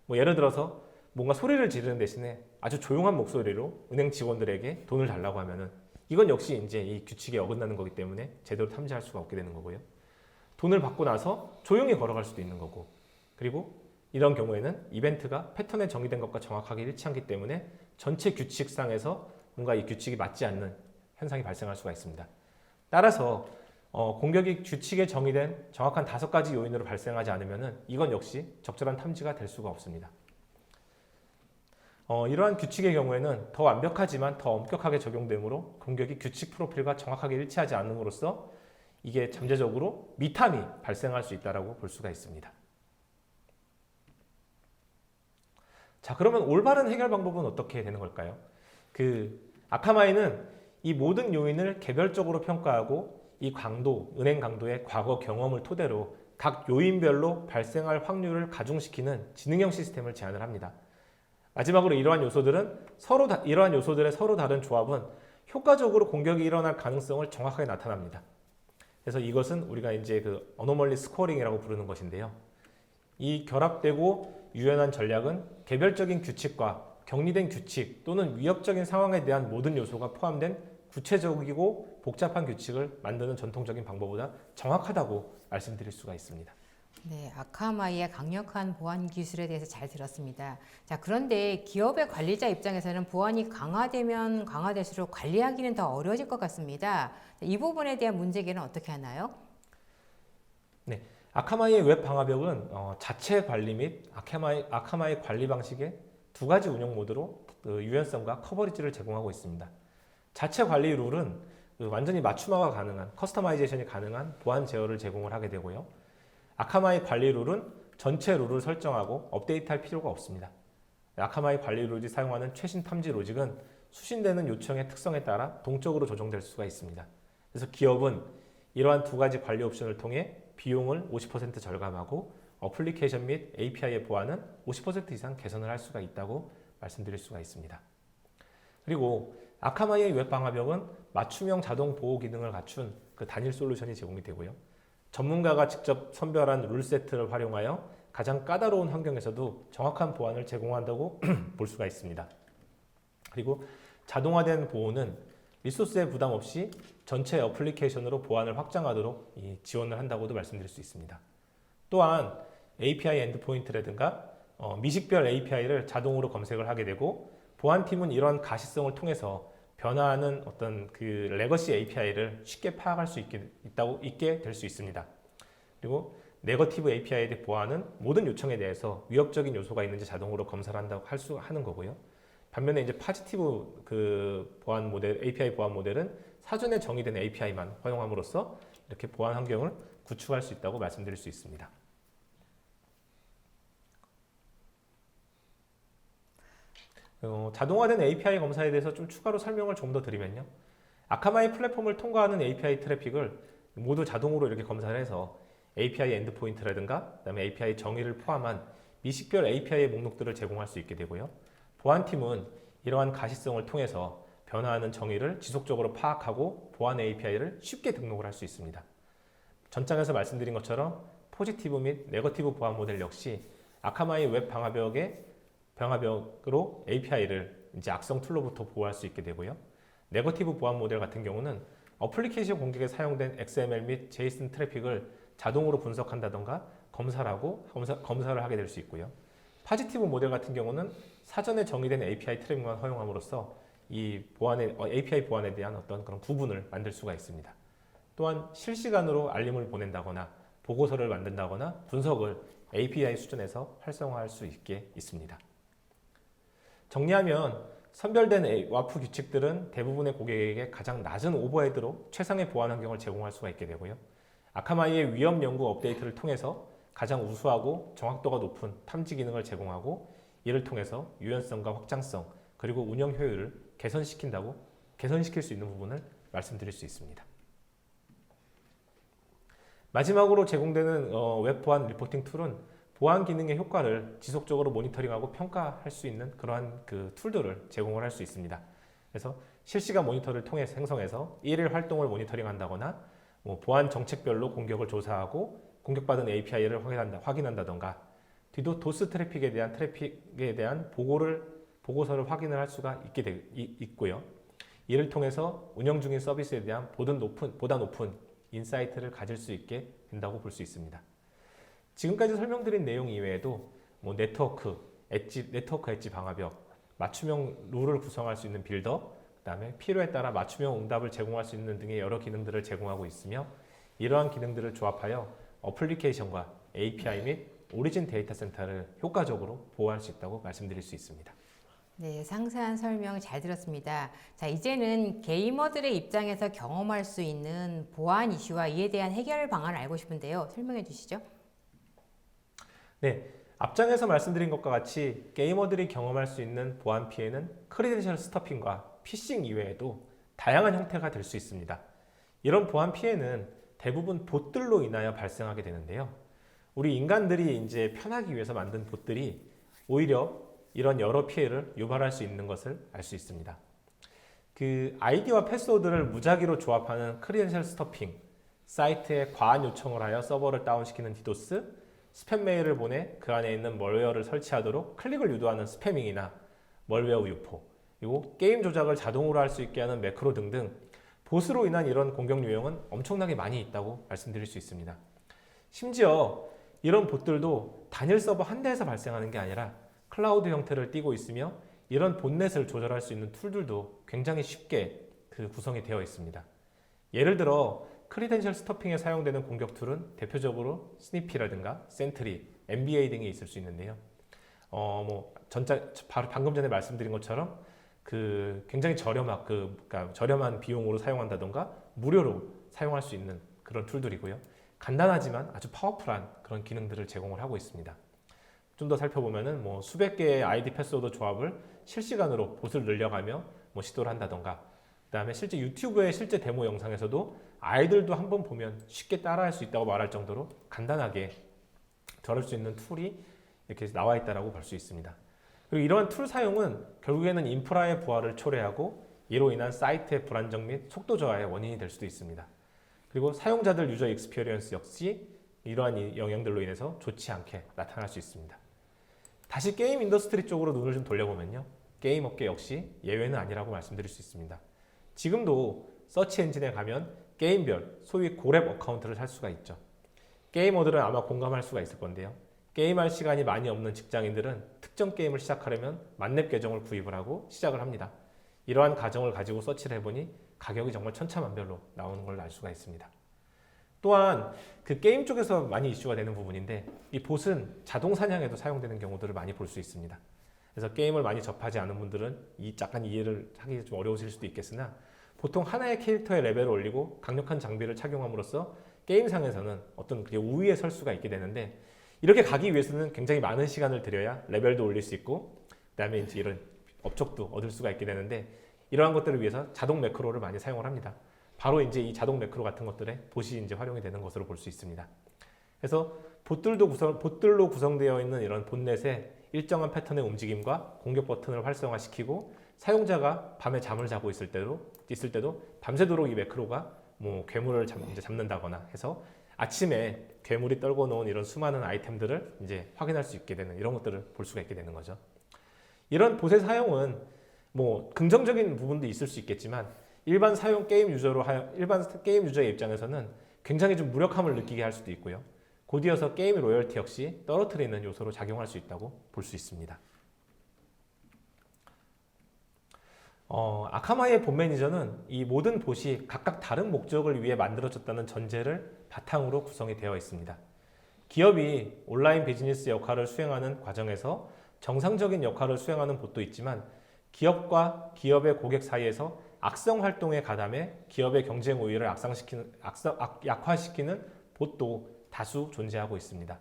뭐 예를 들어서 뭔가 소리를 지르는 대신에 아주 조용한 목소리로 은행 직원들에게 돈을 달라고 하면은 이건 역시 이제 이 규칙에 어긋나는 거기 때문에 제대로 탐지할 수가 없게 되는 거고요. 돈을 받고 나서 조용히 걸어갈 수도 있는 거고 그리고 이런 경우에는 이벤트가 패턴에 정의된 것과 정확하게 일치하기 때문에 전체 규칙상에서 뭔가 이 규칙이 맞지 않는 현상이 발생할 수가 있습니다. 따라서 공격이 규칙에 정의된 정확한 5가지 요인으로 발생하지 않으면 이건 역시 적절한 탐지가 될 수가 없습니다. 이러한 규칙의 경우에는 더 완벽하지만 더 엄격하게 적용되므로 공격이 규칙 프로필과 정확하게 일치하지 않음으로써 이게 잠재적으로 미탐이 발생할 수 있다고 볼 수가 있습니다. 자, 그러면 올바른 해결 방법은 어떻게 되는 걸까요? 아카마이는 이 모든 요인을 개별적으로 평가하고 이 강도, 은행 강도의 과거 경험을 토대로 각 요인별로 발생할 확률을 가중시키는 지능형 시스템을 제안을 합니다. 마지막으로 이러한 요소들의 서로 다른 조합은 효과적으로 공격이 일어날 가능성을 정확하게 나타납니다. 그래서 이것은 우리가 이제 그 어노멀리 스코어링이라고 부르는 것인데요. 이 결합되고 유연한 전략은 개별적인 규칙과 격리된 규칙 또는 위협적인 상황에 대한 모든 요소가 포함된 구체적이고 복잡한 규칙을 만드는 전통적인 방법보다 정확하다고 말씀드릴 수가 있습니다. 네, 아카마이의 강력한 보안 기술에 대해서 잘 들었습니다. 자, 그런데 기업의 관리자 입장에서는 보안이 강화되면 강화될수록 관리하기는 더 어려워질 것 같습니다. 이 부분에 대한 문제제기는 어떻게 하나요? 네, 아카마이의 웹 방화벽은 자체 관리 및 아카마이 관리 방식의 2가지 운영 모드로 유연성과 커버리지를 제공하고 있습니다. 자체 관리 룰은 완전히 맞춤화가 가능한 커스터마이제이션이 가능한 보안 제어를 제공을 하게 되고요. 아카마이 관리 룰은 전체 룰을 설정하고 업데이트할 필요가 없습니다. 아카마이 관리 룰이 사용하는 최신 탐지 로직은 수신되는 요청의 특성에 따라 동적으로 조정될 수가 있습니다. 그래서 기업은 이러한 2가지 관리 옵션을 통해 비용을 50% 절감하고 어플리케이션 및 API의 보안은 50% 이상 개선을 할 수가 있다고 말씀드릴 수가 있습니다. 그리고 아카마이의 웹 방화벽은 맞춤형 자동 보호 기능을 갖춘 단일 솔루션이 제공이 되고요. 전문가가 직접 선별한 룰 세트를 활용하여 가장 까다로운 환경에서도 정확한 보안을 제공한다고 볼 수가 있습니다. 그리고 자동화된 보호는 리소스의 부담 없이 전체 어플리케이션으로 보안을 확장하도록 지원을 한다고도 말씀드릴 수 있습니다. 또한 API 엔드포인트라든가 미식별 API를 자동으로 검색을 하게 되고 보안팀은 이런 가시성을 통해서 변화하는 어떤 레거시 API를 쉽게 파악할 수 있게 될 수 있습니다. 그리고 네거티브 API에 대해 보안은 모든 요청에 대해서 위협적인 요소가 있는지 자동으로 검사를 한다고 하는 거고요. 반면에 이제 파지티브 보안 모델, API 보안 모델은 사전에 정의된 API만 활용함으로써 이렇게 보안 환경을 구축할 수 있다고 말씀드릴 수 있습니다. 자동화된 API 검사에 대해서 좀 추가로 설명을 좀 더 드리면요. 아카마이 플랫폼을 통과하는 API 트래픽을 모두 자동으로 이렇게 검사를 해서 API 엔드포인트라든가 그다음에 API 정의를 포함한 미식별 API의 목록들을 제공할 수 있게 되고요. 보안팀은 이러한 가시성을 통해서 변화하는 정의를 지속적으로 파악하고 보안 API를 쉽게 등록을 할 수 있습니다. 전장에서 말씀드린 것처럼 포지티브 및 네거티브 보안 모델 역시 아카마이 웹 방화벽으로 API를 이제 악성 툴로부터 보호할 수 있게 되고요. 네거티브 보안 모델 같은 경우는 어플리케이션 공격에 사용된 XML 및 JSON 트래픽을 자동으로 분석한다던가 검사를 하게 될 수 있고요. 포지티브 모델 같은 경우는 사전에 정의된 API 트래픽만 허용함으로써 이 API 보안에 대한 어떤 그런 구분을 만들 수가 있습니다. 또한 실시간으로 알림을 보낸다거나 보고서를 만든다거나 분석을 API 수준에서 활성화할 수 있게 있습니다. 정리하면 선별된 와프 규칙들은 대부분의 고객에게 가장 낮은 오버헤드로 최상의 보안 환경을 제공할 수가 있게 되고요. 아카마이의 위험 연구 업데이트를 통해서 가장 우수하고 정확도가 높은 탐지 기능을 제공하고 이를 통해서 유연성과 확장성 그리고 운영 효율을 개선시킬 수 있는 부분을 말씀드릴 수 있습니다. 마지막으로 제공되는 웹 보안 리포팅 툴은 보안 기능의 효과를 지속적으로 모니터링하고 평가할 수 있는 그러한 그 툴들을 제공을 할 수 있습니다. 그래서 실시간 모니터를 통해 생성해서 일일 활동을 모니터링한다거나 보안 정책별로 공격을 조사하고 공격받은 API를 확인한다던가 도스 트래픽에 대한 보고서를 확인을 할 수가 있고요. 이를 통해서 운영 중인 서비스에 대한 보다 높은 인사이트를 가질 수 있게 된다고 볼 수 있습니다. 지금까지 설명드린 내용 이외에도 네트워크 엣지 방화벽, 맞춤형 룰을 구성할 수 있는 빌더, 그다음에 필요에 따라 맞춤형 응답을 제공할 수 있는 등의 여러 기능들을 제공하고 있으며 이러한 기능들을 조합하여 어플리케이션과 API 및 오리진 데이터 센터를 효과적으로 보호할 수 있다고 말씀드릴 수 있습니다. 네, 상세한 설명 잘 들었습니다. 자, 이제는 게이머들의 입장에서 경험할 수 있는 보안 이슈와 이에 대한 해결 방안을 알고 싶은데요. 설명해 주시죠. 네, 앞장에서 말씀드린 것과 같이 게이머들이 경험할 수 있는 보안 피해는 크리덴셜 스터핑과 피싱 이외에도 다양한 형태가 될 수 있습니다. 이런 보안 피해는 대부분 봇들로 인하여 발생하게 되는데요. 우리 인간들이 이제 편하기 위해서 만든 봇들이 오히려 이런 여러 피해를 유발할 수 있는 것을 알 수 있습니다. 그 아이디와 패스워드를 무작위로 조합하는 크리덴셜 스터핑, 사이트에 과한 요청을 하여 서버를 다운시키는 디도스, 스팸 메일을 보내 그 안에 있는 멀웨어를 설치하도록 클릭을 유도하는 스패밍이나 멀웨어 유포, 그리고 게임 조작을 자동으로 할 수 있게 하는 매크로 등등 봇으로 인한 이런 공격 유형은 엄청나게 많이 있다고 말씀드릴 수 있습니다. 심지어 이런 봇들도 단일 서버 한 대에서 발생하는 게 아니라 클라우드 형태를 띠고 있으며 이런 봇넷을 조절할 수 있는 툴들도 굉장히 쉽게 구성이 되어 있습니다. 예를 들어 크리덴셜 스터핑에 사용되는 공격 툴은 대표적으로 스니피라든가 센트리, NBA 등이 있을 수 있는데요. 방금 전에 말씀드린 것처럼 굉장히 그러니까 저렴한 비용으로 사용한다던가 무료로 사용할 수 있는 그런 툴들이고요. 간단하지만 아주 파워풀한 그런 기능들을 제공을 하고 있습니다. 좀 더 살펴보면은 수백 개의 아이디 패스워드 조합을 실시간으로 봇을 늘려가며 시도를 한다던가, 그다음에 실제 유튜브의 실제 데모 영상에서도 아이들도 한번 보면 쉽게 따라할 수 있다고 말할 정도로 간단하게 저럴 수 있는 툴이 이렇게 나와 있다라고 볼 수 있습니다. 그리고 이러한 툴 사용은 결국에는 인프라의 부하를 초래하고 이로 인한 사이트의 불안정 및 속도 저하의 원인이 될 수도 있습니다. 그리고 사용자들 유저 익스피리언스 역시 이러한 영향들로 인해서 좋지 않게 나타날 수 있습니다. 다시 게임 인더스트리 쪽으로 눈을 좀 돌려보면요. 게임 업계 역시 예외는 아니라고 말씀드릴 수 있습니다. 지금도 서치 엔진에 가면 게임별, 소위 고렙 어카운트를 살 수가 있죠. 게이머들은 아마 공감할 수가 있을 건데요. 게임할 시간이 많이 없는 직장인들은 특정 게임을 시작하려면 만렙 계정을 구입을 하고 시작을 합니다. 이러한 가정을 가지고 서치를 해보니 가격이 정말 천차만별로 나오는 걸 알 수가 있습니다. 또한 그 게임 쪽에서 많이 이슈가 되는 부분인데 이 봇은 자동 사냥에도 사용되는 경우들을 많이 볼 수 있습니다. 그래서 게임을 많이 접하지 않은 분들은 약간 이해를 하기 좀 어려우실 수도 있겠으나 보통 하나의 캐릭터의 레벨을 올리고 강력한 장비를 착용함으로써 게임상에서는 어떤 우위에 설 수가 있게 되는데 이렇게 가기 위해서는 굉장히 많은 시간을 들여야 레벨도 올릴 수 있고 그다음에 이제 이런 업적도 얻을 수가 있게 되는데 이러한 것들을 위해서 자동 매크로를 많이 사용을 합니다. 바로 이제 이 자동 매크로 같은 것들에 봇이 이제 활용이 되는 것으로 볼 수 있습니다. 그래서 봇들로 구성되어 있는 이런 봇넷에 일정한 패턴의 움직임과 공격 버튼을 활성화시키고 사용자가 밤에 잠을 자고 있을 때도 밤새도록 이 매크로가 뭐 괴물을 이제 잡는다거나 해서 아침에 괴물이 떨궈 놓은 이런 수많은 아이템들을 이제 확인할 수 있게 되는 이런 것들을 볼 수가 있게 되는 거죠. 이런 봇의 사용은 뭐 긍정적인 부분도 있을 수 있겠지만 일반 게임 유저의 입장에서는 굉장히 좀 무력함을 느끼게 할 수도 있고요. 곧이어서 게임의 로열티 역시 떨어뜨리는 요소로 작용할 수 있다고 볼 수 있습니다. 아카마이의 봇 매니저는 이 모든 봇이 각각 다른 목적을 위해 만들어졌다는 전제를 바탕으로 구성이 되어 있습니다. 기업이 온라인 비즈니스 역할을 수행하는 과정에서 정상적인 역할을 수행하는 봇도 있지만 기업과 기업의 고객 사이에서 악성 활동에 가담해 기업의 경쟁 우위를 약화시키는 봇도 다수 존재하고 있습니다.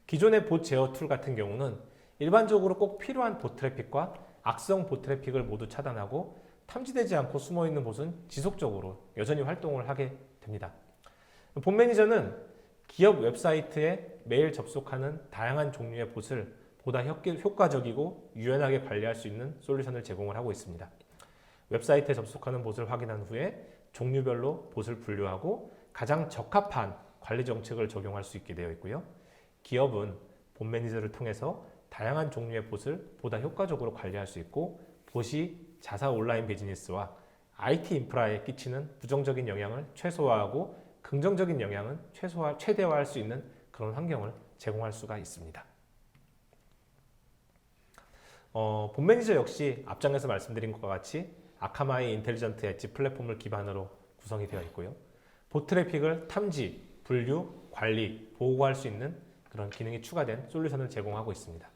기존의 봇 제어 툴 같은 경우는 일반적으로 꼭 필요한 봇 트래픽과 악성 봇 트래픽을 모두 차단하고 탐지되지 않고 숨어있는 봇은 지속적으로 여전히 활동을 하게 됩니다. 봇 매니저는 기업 웹사이트에 매일 접속하는 다양한 종류의 봇을 보다 효과적이고 유연하게 관리할 수 있는 솔루션을 제공을 하고 있습니다. 웹사이트에 접속하는 봇을 확인한 후에 종류별로 봇을 분류하고 가장 적합한 관리 정책을 적용할 수 있게 되어 있고요. 기업은 봇 매니저를 통해서 다양한 종류의 봇을 보다 효과적으로 관리할 수 있고 봇이 자사 온라인 비즈니스와 IT 인프라에 끼치는 부정적인 영향을 최소화하고 긍정적인 영향은 최대화할 수 있는 그런 환경을 제공할 수가 있습니다. 봇 매니저 역시 앞장에서 말씀드린 것과 같이 아카마이 인텔리전트 엣지 플랫폼을 기반으로 구성이 되어 있고요. 봇 트래픽을 탐지, 분류, 관리, 보호할 수 있는 그런 기능이 추가된 솔루션을 제공하고 있습니다.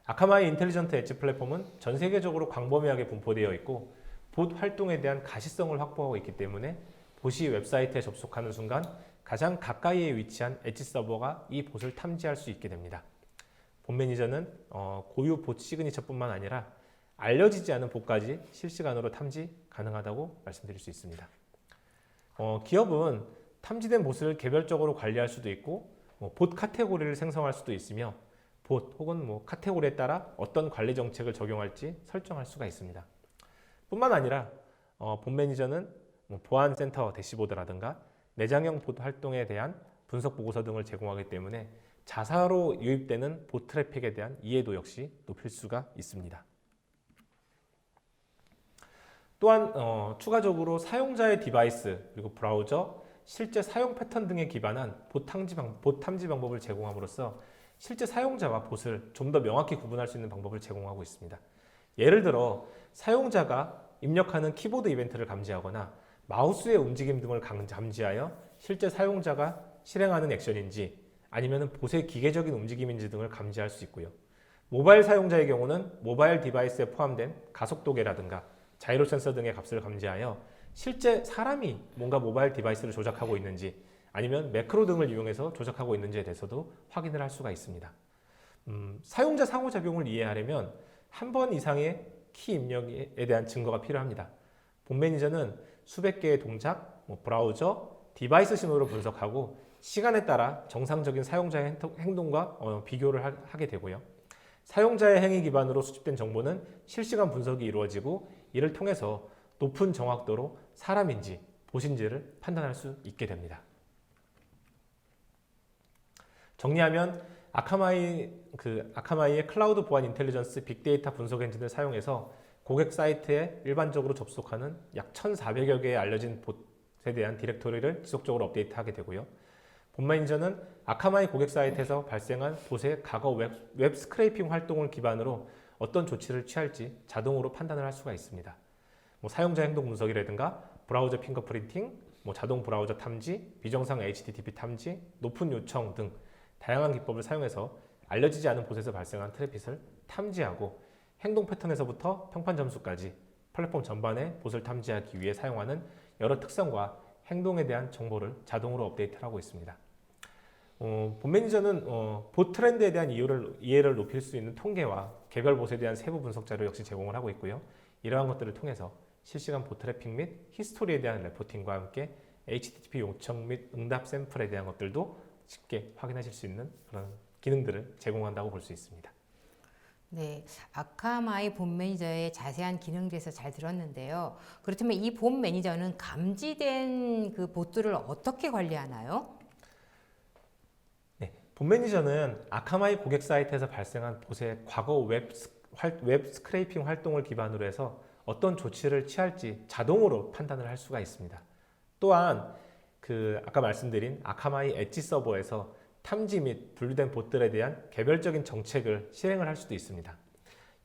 아카마이 인텔리전트 엣지 플랫폼은 전 세계적으로 광범위하게 분포되어 있고 봇 활동에 대한 가시성을 확보하고 있기 때문에 봇이 웹사이트에 접속하는 순간 가장 가까이에 위치한 엣지 서버가 이 봇을 탐지할 수 있게 됩니다. 봇 매니저는 고유 봇 시그니처뿐만 아니라 알려지지 않은 봇까지 실시간으로 탐지 가능하다고 말씀드릴 수 있습니다. 기업은 탐지된 봇을 개별적으로 관리할 수도 있고 봇 카테고리를 생성할 수도 있으며 봇 혹은 카테고리에 따라 어떤 관리 정책을 적용할지 설정할 수가 있습니다. 뿐만 아니라 봇 매니저는 보안센터 대시보드라든가 내장형 봇 활동에 대한 분석 보고서 등을 제공하기 때문에 자사로 유입되는 봇 트래픽에 대한 이해도 역시 높일 수가 있습니다. 또한 추가적으로 사용자의 디바이스 그리고 브라우저, 실제 사용 패턴 등에 기반한 봇 탐지 방법을 제공함으로써 실제 사용자와 봇을 좀 더 명확히 구분할 수 있는 방법을 제공하고 있습니다. 예를 들어 사용자가 입력하는 키보드 이벤트를 감지하거나 마우스의 움직임 등을 감지하여 실제 사용자가 실행하는 액션인지 아니면 봇의 기계적인 움직임인지 등을 감지할 수 있고요. 모바일 사용자의 경우는 모바일 디바이스에 포함된 가속도계라든가 자이로 센서 등의 값을 감지하여 실제 사람이 뭔가 모바일 디바이스를 조작하고 있는지 아니면 매크로 등을 이용해서 조작하고 있는지에 대해서도 확인을 할 수가 있습니다. 사용자 상호작용을 이해하려면 한 번 이상의 키 입력에 대한 증거가 필요합니다. 봇 매니저는 수백 개의 동작, 브라우저, 디바이스 신호를 분석하고 시간에 따라 정상적인 사용자의 행동과 비교를 하게 되고요. 사용자의 행위 기반으로 수집된 정보는 실시간 분석이 이루어지고 이를 통해서 높은 정확도로 사람인지 봇인지를 판단할 수 있게 됩니다. 정리하면 아카마이의 클라우드 보안 인텔리전스 빅데이터 분석 엔진을 사용해서 고객 사이트에 일반적으로 접속하는 약 1,400여 개의 알려진 봇에 대한 디렉토리를 지속적으로 업데이트하게 되고요. 봇 매니저는 아카마이 고객 사이트에서 발생한 봇의 과거 웹 스크레이핑 활동을 기반으로 어떤 조치를 취할지 자동으로 판단을 할 수가 있습니다. 사용자 행동 분석이라든가 브라우저 핑거프린팅, 자동 브라우저 탐지, 비정상 HTTP 탐지, 높은 요청 등 다양한 기법을 사용해서 알려지지 않은 봇에서 발생한 트래픽을 탐지하고 행동 패턴에서부터 평판 점수까지 플랫폼 전반에 봇을 탐지하기 위해 사용하는 여러 특성과 행동에 대한 정보를 자동으로 업데이트하고 있습니다. 본 매니저는 봇 트렌드에 대한 이해를 높일 수 있는 통계와 개별 봇에 대한 세부 분석 자료 역시 제공을 하고 있고요. 이러한 것들을 통해서 실시간 봇 트래픽 및 히스토리에 대한 레포팅과 함께 HTTP 요청 및 응답 샘플에 대한 것들도 쉽게 확인하실 수 있는 그런 기능들을 제공한다고 볼 수 있습니다. 네, 아카마이 본 매니저의 자세한 기능에 대해서 잘 들었는데요. 그렇다면 이 본 매니저는 감지된 그 봇들을 어떻게 관리하나요? 네, 본 매니저는 아카마이 고객 사이트에서 발생한 봇의 과거 웹 스크레이핑 활동을 기반으로 해서 어떤 조치를 취할지 자동으로 판단을 할 수가 있습니다. 또한 아까 말씀드린 아카마이 엣지 서버에서 탐지 및 분류된 봇들에 대한 개별적인 정책을 실행을 할 수도 있습니다.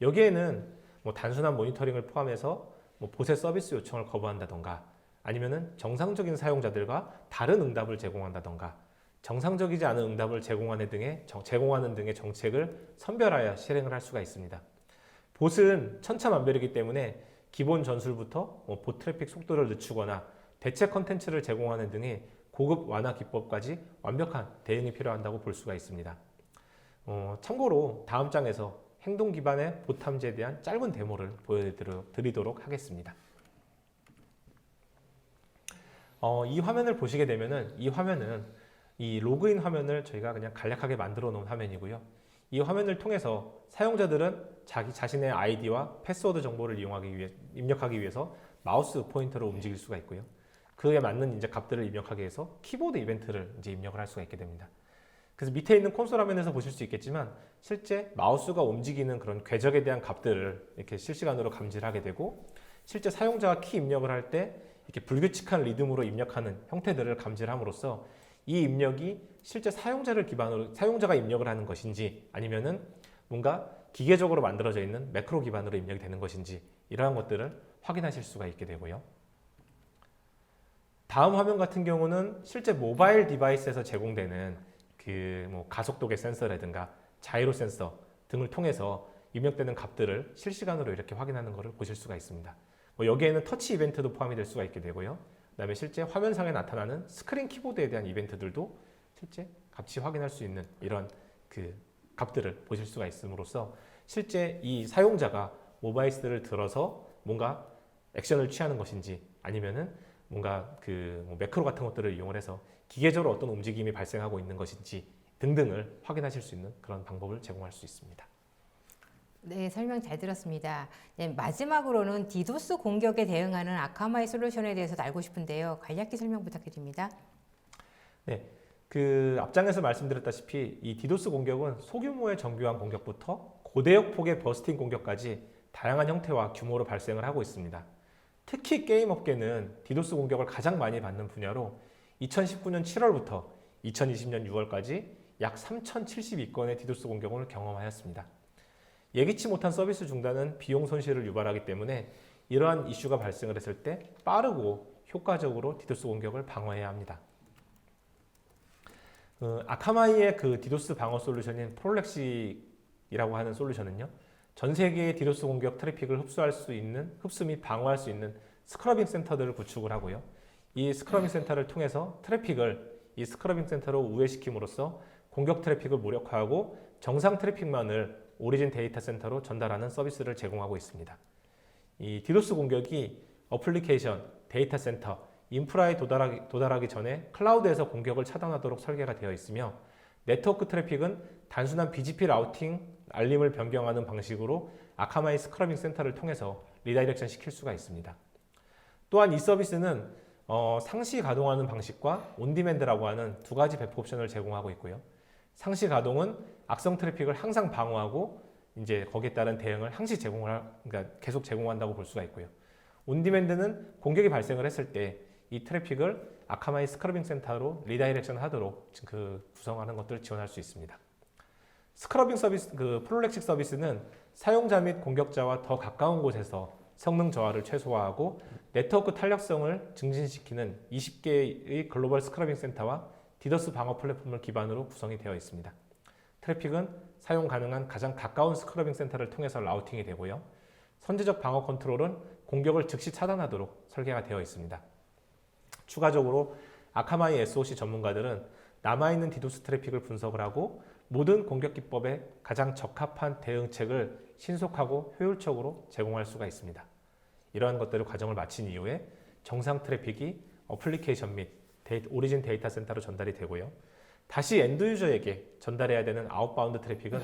여기에는 단순한 모니터링을 포함해서 봇의 서비스 요청을 거부한다던가 아니면은 정상적인 사용자들과 다른 응답을 제공한다던가 정상적이지 않은 응답을 제공하는 등의 정책을 선별하여 실행을 할 수가 있습니다. 봇은 천차만별이기 때문에 기본 전술부터 봇 트래픽 속도를 늦추거나 대체 컨텐츠를 제공하는 등의 고급 완화 기법까지 완벽한 대응이 필요한다고 볼 수가 있습니다. 참고로 다음 장에서 행동 기반의 봇 탐지에 대한 짧은 데모를 보여드리도록 하겠습니다. 이 화면을 보시게 되면은 이 로그인 화면을 저희가 그냥 간략하게 만들어 놓은 화면이고요. 이 화면을 통해서 사용자들은 자신의 아이디와 패스워드 정보를 입력하기 위해서 마우스 포인터로 움직일 수가 있고요. 그에 맞는 이제 값들을 입력하기 위해서 키보드 이벤트를 이제 입력을 할 수가 있게 됩니다. 그래서 밑에 있는 콘솔 화면에서 보실 수 있겠지만 실제 마우스가 움직이는 그런 궤적에 대한 값들을 이렇게 실시간으로 감지를 하게 되고 실제 사용자가 키 입력을 할 때 이렇게 불규칙한 리듬으로 입력하는 형태들을 감지를 함으로써 이 입력이 실제 사용자가 입력을 하는 것인지 아니면은 뭔가 기계적으로 만들어져 있는 매크로 기반으로 입력이 되는 것인지 이러한 것들을 확인하실 수가 있게 되고요. 다음 화면 같은 경우는 실제 모바일 디바이스에서 제공되는 가속도계 센서라든가 자이로 센서 등을 통해서 입력되는 값들을 실시간으로 이렇게 확인하는 것을 보실 수가 있습니다. 여기에는 터치 이벤트도 포함이 될 수가 있게 되고요. 그다음에 실제 화면상에 나타나는 스크린 키보드에 대한 이벤트들도 실제 같이 확인할 수 있는 이런 값들을 보실 수가 있음으로써 실제 이 사용자가 모바이스를 들어서 뭔가 액션을 취하는 것인지 아니면은 뭔가 매크로 같은 것들을 이용을 해서 기계적으로 어떤 움직임이 발생하고 있는 것인지 등등을 확인하실 수 있는 그런 방법을 제공할 수 있습니다. 네, 설명 잘 들었습니다. 네, 마지막으로는 디도스 공격에 대응하는 아카마이 솔루션에 대해서 알고 싶은데요. 간략히 설명 부탁드립니다. 네, 앞장에서 말씀드렸다시피 이 디도스 공격은 소규모의 정교한 공격부터 고대역 폭의 버스팅 공격까지 다양한 형태와 규모로 발생을 하고 있습니다. 특히 게임 업계는 디도스 공격을 가장 많이 받는 분야로 2019년 7월부터 2020년 6월까지 약 3,072건의 디도스 공격을 경험하였습니다. 예기치 못한 서비스 중단은 비용 손실을 유발하기 때문에 이러한 이슈가 발생을 했을 때 빠르고 효과적으로 디도스 공격을 방어해야 합니다. 아카마이의 디도스 방어 솔루션인 프롤렉식이라고 하는 솔루션은요. 전 세계의 디도스 공격 트래픽을 흡수 및 방어할 수 있는 스크러빙 센터들을 구축을 하고요. 이 스크러빙 센터를 통해서 트래픽을 이 스크러빙 센터로 우회시킴으로써 공격 트래픽을 무력화하고 정상 트래픽만을 오리진 데이터 센터로 전달하는 서비스를 제공하고 있습니다. 이 디도스 공격이 어플리케이션, 데이터 센터, 인프라에 도달하기 전에 클라우드에서 공격을 차단하도록 설계가 되어 있으며 네트워크 트래픽은 단순한 BGP 라우팅 알림을 변경하는 방식으로 아카마이 스크러빙 센터를 통해서 리다이렉션 시킬 수가 있습니다. 또한 이 서비스는 상시 가동하는 방식과 온디맨드라고 하는 두 가지 배포 옵션을 제공하고 있고요. 상시 가동은 악성 트래픽을 항상 방어하고 이제 거기에 따른 대응을 그러니까 계속 제공한다고 볼 수가 있고요. 온디맨드는 공격이 발생을 했을 때 이 트래픽을 아카마이 스크러빙 센터로 리다이렉션 하도록 구성하는 것들을 지원할 수 있습니다. 스크러빙 서비스, 프롤렉식 서비스는 사용자 및 공격자와 더 가까운 곳에서 성능 저하를 최소화하고 네트워크 탄력성을 증진시키는 20개의 글로벌 스크러빙 센터와 디도스 방어 플랫폼을 기반으로 구성이 되어 있습니다. 트래픽은 사용 가능한 가장 가까운 스크러빙 센터를 통해서 라우팅이 되고요. 선제적 방어 컨트롤은 공격을 즉시 차단하도록 설계가 되어 있습니다. 추가적으로 아카마이 SOC 전문가들은 남아있는 디도스 트래픽을 분석을 하고 모든 공격 기법에 가장 적합한 대응책을 신속하고 효율적으로 제공할 수가 있습니다. 이러한 것들을 과정을 마친 이후에 정상 트래픽이 어플리케이션 및 오리진 데이터 센터로 전달이 되고요. 다시 엔드 유저에게 전달해야 되는 아웃바운드 트래픽은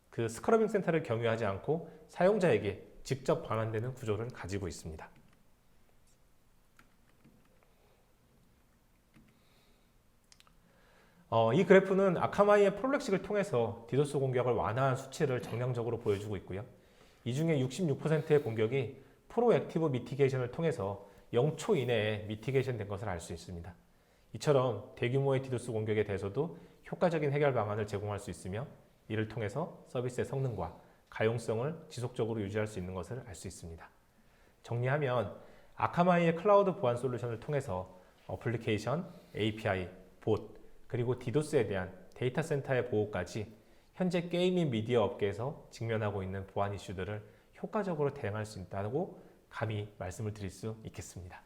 그 스크러빙 센터를 경유하지 않고 사용자에게 직접 반환되는 구조를 가지고 있습니다. 이 그래프는 아카마이의 프롤렉식을 통해서 디도스 공격을 완화한 수치를 정량적으로 보여주고 있고요. 이 중에 66%의 공격이 프로액티브 미티게이션을 통해서 0초 이내에 미티게이션 된 것을 알 수 있습니다. 이처럼 대규모의 디도스 공격에 대해서도 효과적인 해결 방안을 제공할 수 있으며 이를 통해서 서비스의 성능과 가용성을 지속적으로 유지할 수 있는 것을 알 수 있습니다. 정리하면 아카마이의 클라우드 보안 솔루션을 통해서 어플리케이션, API, 봇, 그리고 디도스에 대한 데이터 센터의 보호까지 현재 게임 및 미디어 업계에서 직면하고 있는 보안 이슈들을 효과적으로 대응할 수 있다고 감히 말씀을 드릴 수 있겠습니다.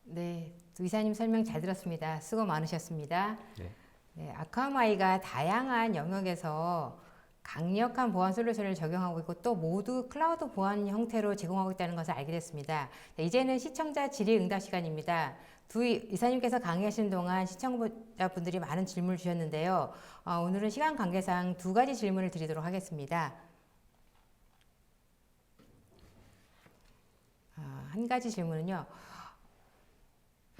네, 의사님 설명 잘 들었습니다. 수고 많으셨습니다. 네. 네, 아카마이가 다양한 영역에서 강력한 보안 솔루션을 적용하고 있고 또 모두 클라우드 보안 형태로 제공하고 있다는 것을 알게 됐습니다. 네, 이제는 시청자 질의응답 시간입니다. 두 이사님께서 강의하시는 동안 시청자분들이 많은 질문을 주셨는데요. 오늘은 시간 관계상 두 가지 질문을 드리도록 하겠습니다. 한 가지 질문은요.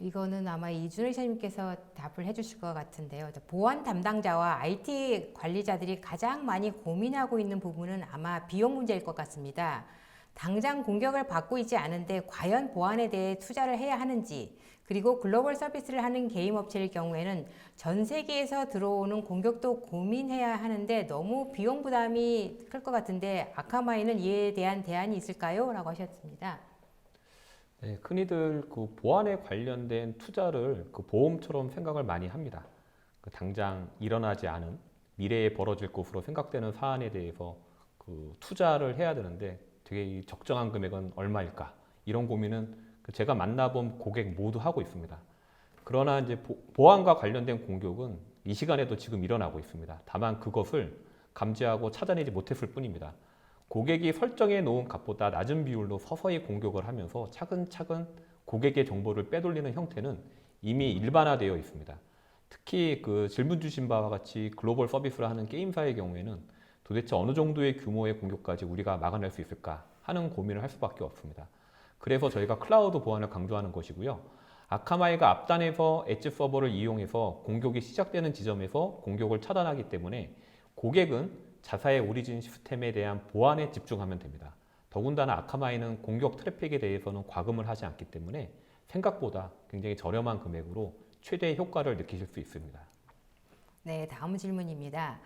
이거는 아마 이준호 이사님께서 답을 해주실 것 같은데요. 보안 담당자와 IT 관리자들이 가장 많이 고민하고 있는 부분은 아마 비용 문제일 것 같습니다. 당장 공격을 받고 있지 않은데 과연 보안에 대해 투자를 해야 하는지, 그리고 글로벌 서비스를 하는 게임 업체일 경우에는 전 세계에서 들어오는 공격도 고민해야 하는데 너무 비용 부담이 클 것 같은데 아카마이는 이에 대한 대안이 있을까요? 라고 하셨습니다. 네, 흔히들 그 보안에 관련된 투자를 그 보험처럼 생각을 많이 합니다. 그 당장 일어나지 않은 미래에 벌어질 것으로 생각되는 사안에 대해서 그 투자를 해야 되는데 되게 이 적정한 금액은 얼마일까? 이런 고민은 제가 만나본 고객 모두 하고 있습니다. 그러나 이제 보안과 관련된 공격은 이 시간에도 지금 일어나고 있습니다. 다만 그것을 감지하고 찾아내지 못했을 뿐입니다. 고객이 설정해 놓은 값보다 낮은 비율로 서서히 공격을 하면서 차근차근 고객의 정보를 빼돌리는 형태는 이미 일반화되어 있습니다. 특히 그 질문 주신 바와 같이 글로벌 서비스를 하는 게임사의 경우에는 도대체 어느 정도의 규모의 공격까지 우리가 막아낼 수 있을까 하는 고민을 할 수밖에 없습니다. 그래서 저희가 클라우드 보안을 강조하는 것이고요. 아카마이가 앞단에서 엣지 서버를 이용해서 공격이 시작되는 지점에서 공격을 차단하기 때문에 고객은 자사의 오리진 시스템에 대한 보안에 집중하면 됩니다. 더군다나 아카마이는 공격 트래픽에 대해서는 과금을 하지 않기 때문에 생각보다 굉장히 저렴한 금액으로 최대의 효과를 느끼실 수 있습니다. 네, 다음 질문입니다.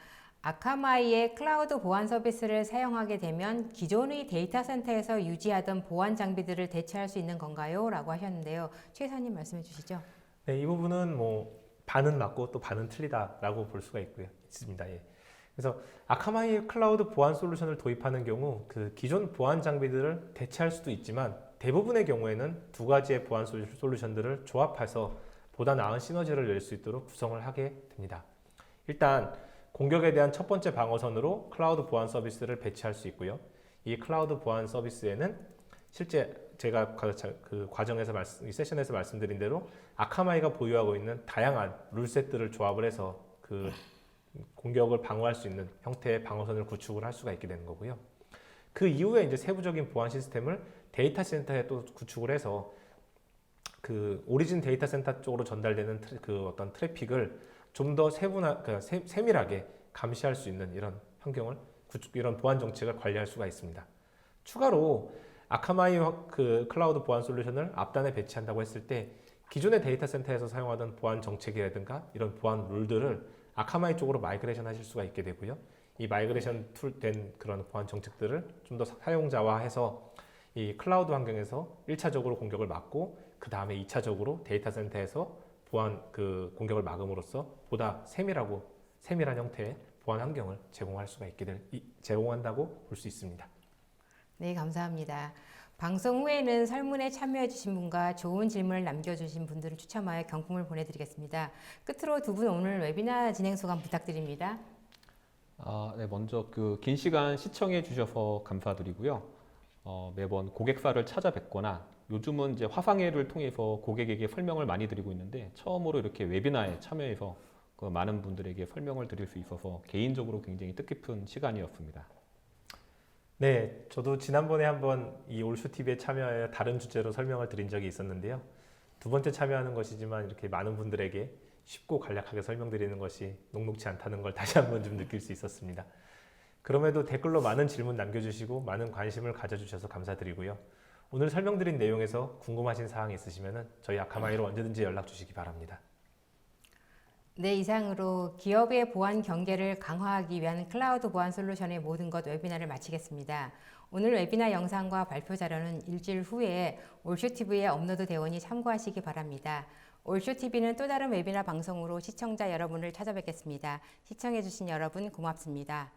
아카마이의 클라우드 보안 서비스를 사용하게 되면 기존의 데이터 센터에서 유지하던 보안 장비들을 대체할 수 있는 건가요? 라고 하셨는데요. 최 이사님 말씀해 주시죠. 네, 이 부분은 뭐 반은 맞고 또 반은 틀리다라고 볼 수가 있습니다. 예. 그래서 아카마이 클라우드 보안 솔루션을 도입하는 경우 그 기존 보안 장비들을 대체할 수도 있지만 대부분의 경우에는 두 가지의 보안 솔루션들을 조합해서 보다 나은 시너지를 낼 수 있도록 구성을 하게 됩니다. 일단 공격에 대한 첫 번째 방어선으로 클라우드 보안 서비스를 배치할 수 있고요. 이 클라우드 보안 서비스에는 실제 제가 그 과정에서 이 세션에서 말씀드린 대로 아카마이가 보유하고 있는 다양한 룰셋들을 조합을 해서 그 공격을 방어할 수 있는 형태의 방어선을 구축을 할 수가 있게 되는 거고요. 그 이후에 이제 세부적인 보안 시스템을 데이터 센터에 또 구축을 해서 그 오리진 데이터 센터 쪽으로 전달되는 그 어떤 트래픽을 좀 더 세밀하게 감시할 수 있는 이런 환경을 이런 보안 정책을 관리할 수가 있습니다. 추가로 아카마이 그 클라우드 보안 솔루션을 앞단에 배치한다고 했을 때 기존의 데이터 센터에서 사용하던 보안 정책이라든가 이런 보안 룰들을 아카마이 쪽으로 마이그레이션 하실 수가 있게 되고요. 이 마이그레이션 된 그런 보안 정책들을 좀 더 사용자화해서 이 클라우드 환경에서 1차적으로 공격을 막고 그 다음에 2차적으로 데이터 센터에서 보안 그 공격을 막음으로써 보다 세밀한 형태의 보안 환경을 제공한다고 볼 수 있습니다. 네, 감사합니다. 방송 후에는 설문에 참여해주신 분과 좋은 질문을 남겨주신 분들을 추첨하여 경품을 보내드리겠습니다. 끝으로 두 분 오늘 웨비나 진행 소감 부탁드립니다. 네, 먼저 그 긴 시간 시청해 주셔서 감사드리고요. 매번 고객사를 찾아뵙거나 요즘은 이제 화상회를 통해서 고객에게 설명을 많이 드리고 있는데 처음으로 이렇게 웨비나에 참여해서 그 많은 분들에게 설명을 드릴 수 있어서 개인적으로 굉장히 뜻깊은 시간이었습니다. 네, 저도 지난번에 한번 이 올슈TV에 참여하여 다른 주제로 설명을 드린 적이 있었는데요. 두 번째 참여하는 것이지만 이렇게 많은 분들에게 쉽고 간략하게 설명드리는 것이 녹록지 않다는 걸 다시 한번 좀 느낄 수 있었습니다. 그럼에도 댓글로 많은 질문 남겨주시고 많은 관심을 가져주셔서 감사드리고요. 오늘 설명드린 내용에서 궁금하신 사항이 있으시면 저희 아카마이로 언제든지 연락 주시기 바랍니다. 네, 이상으로 기업의 보안 경계를 강화하기 위한 클라우드 보안 솔루션의 모든 것 웨비나를 마치겠습니다. 오늘 웨비나 영상과 발표 자료는 일주일 후에 올쇼TV에 업로드 되오니 참고하시기 바랍니다. 올쇼TV는 또 다른 웨비나 방송으로 시청자 여러분을 찾아뵙겠습니다. 시청해주신 여러분 고맙습니다.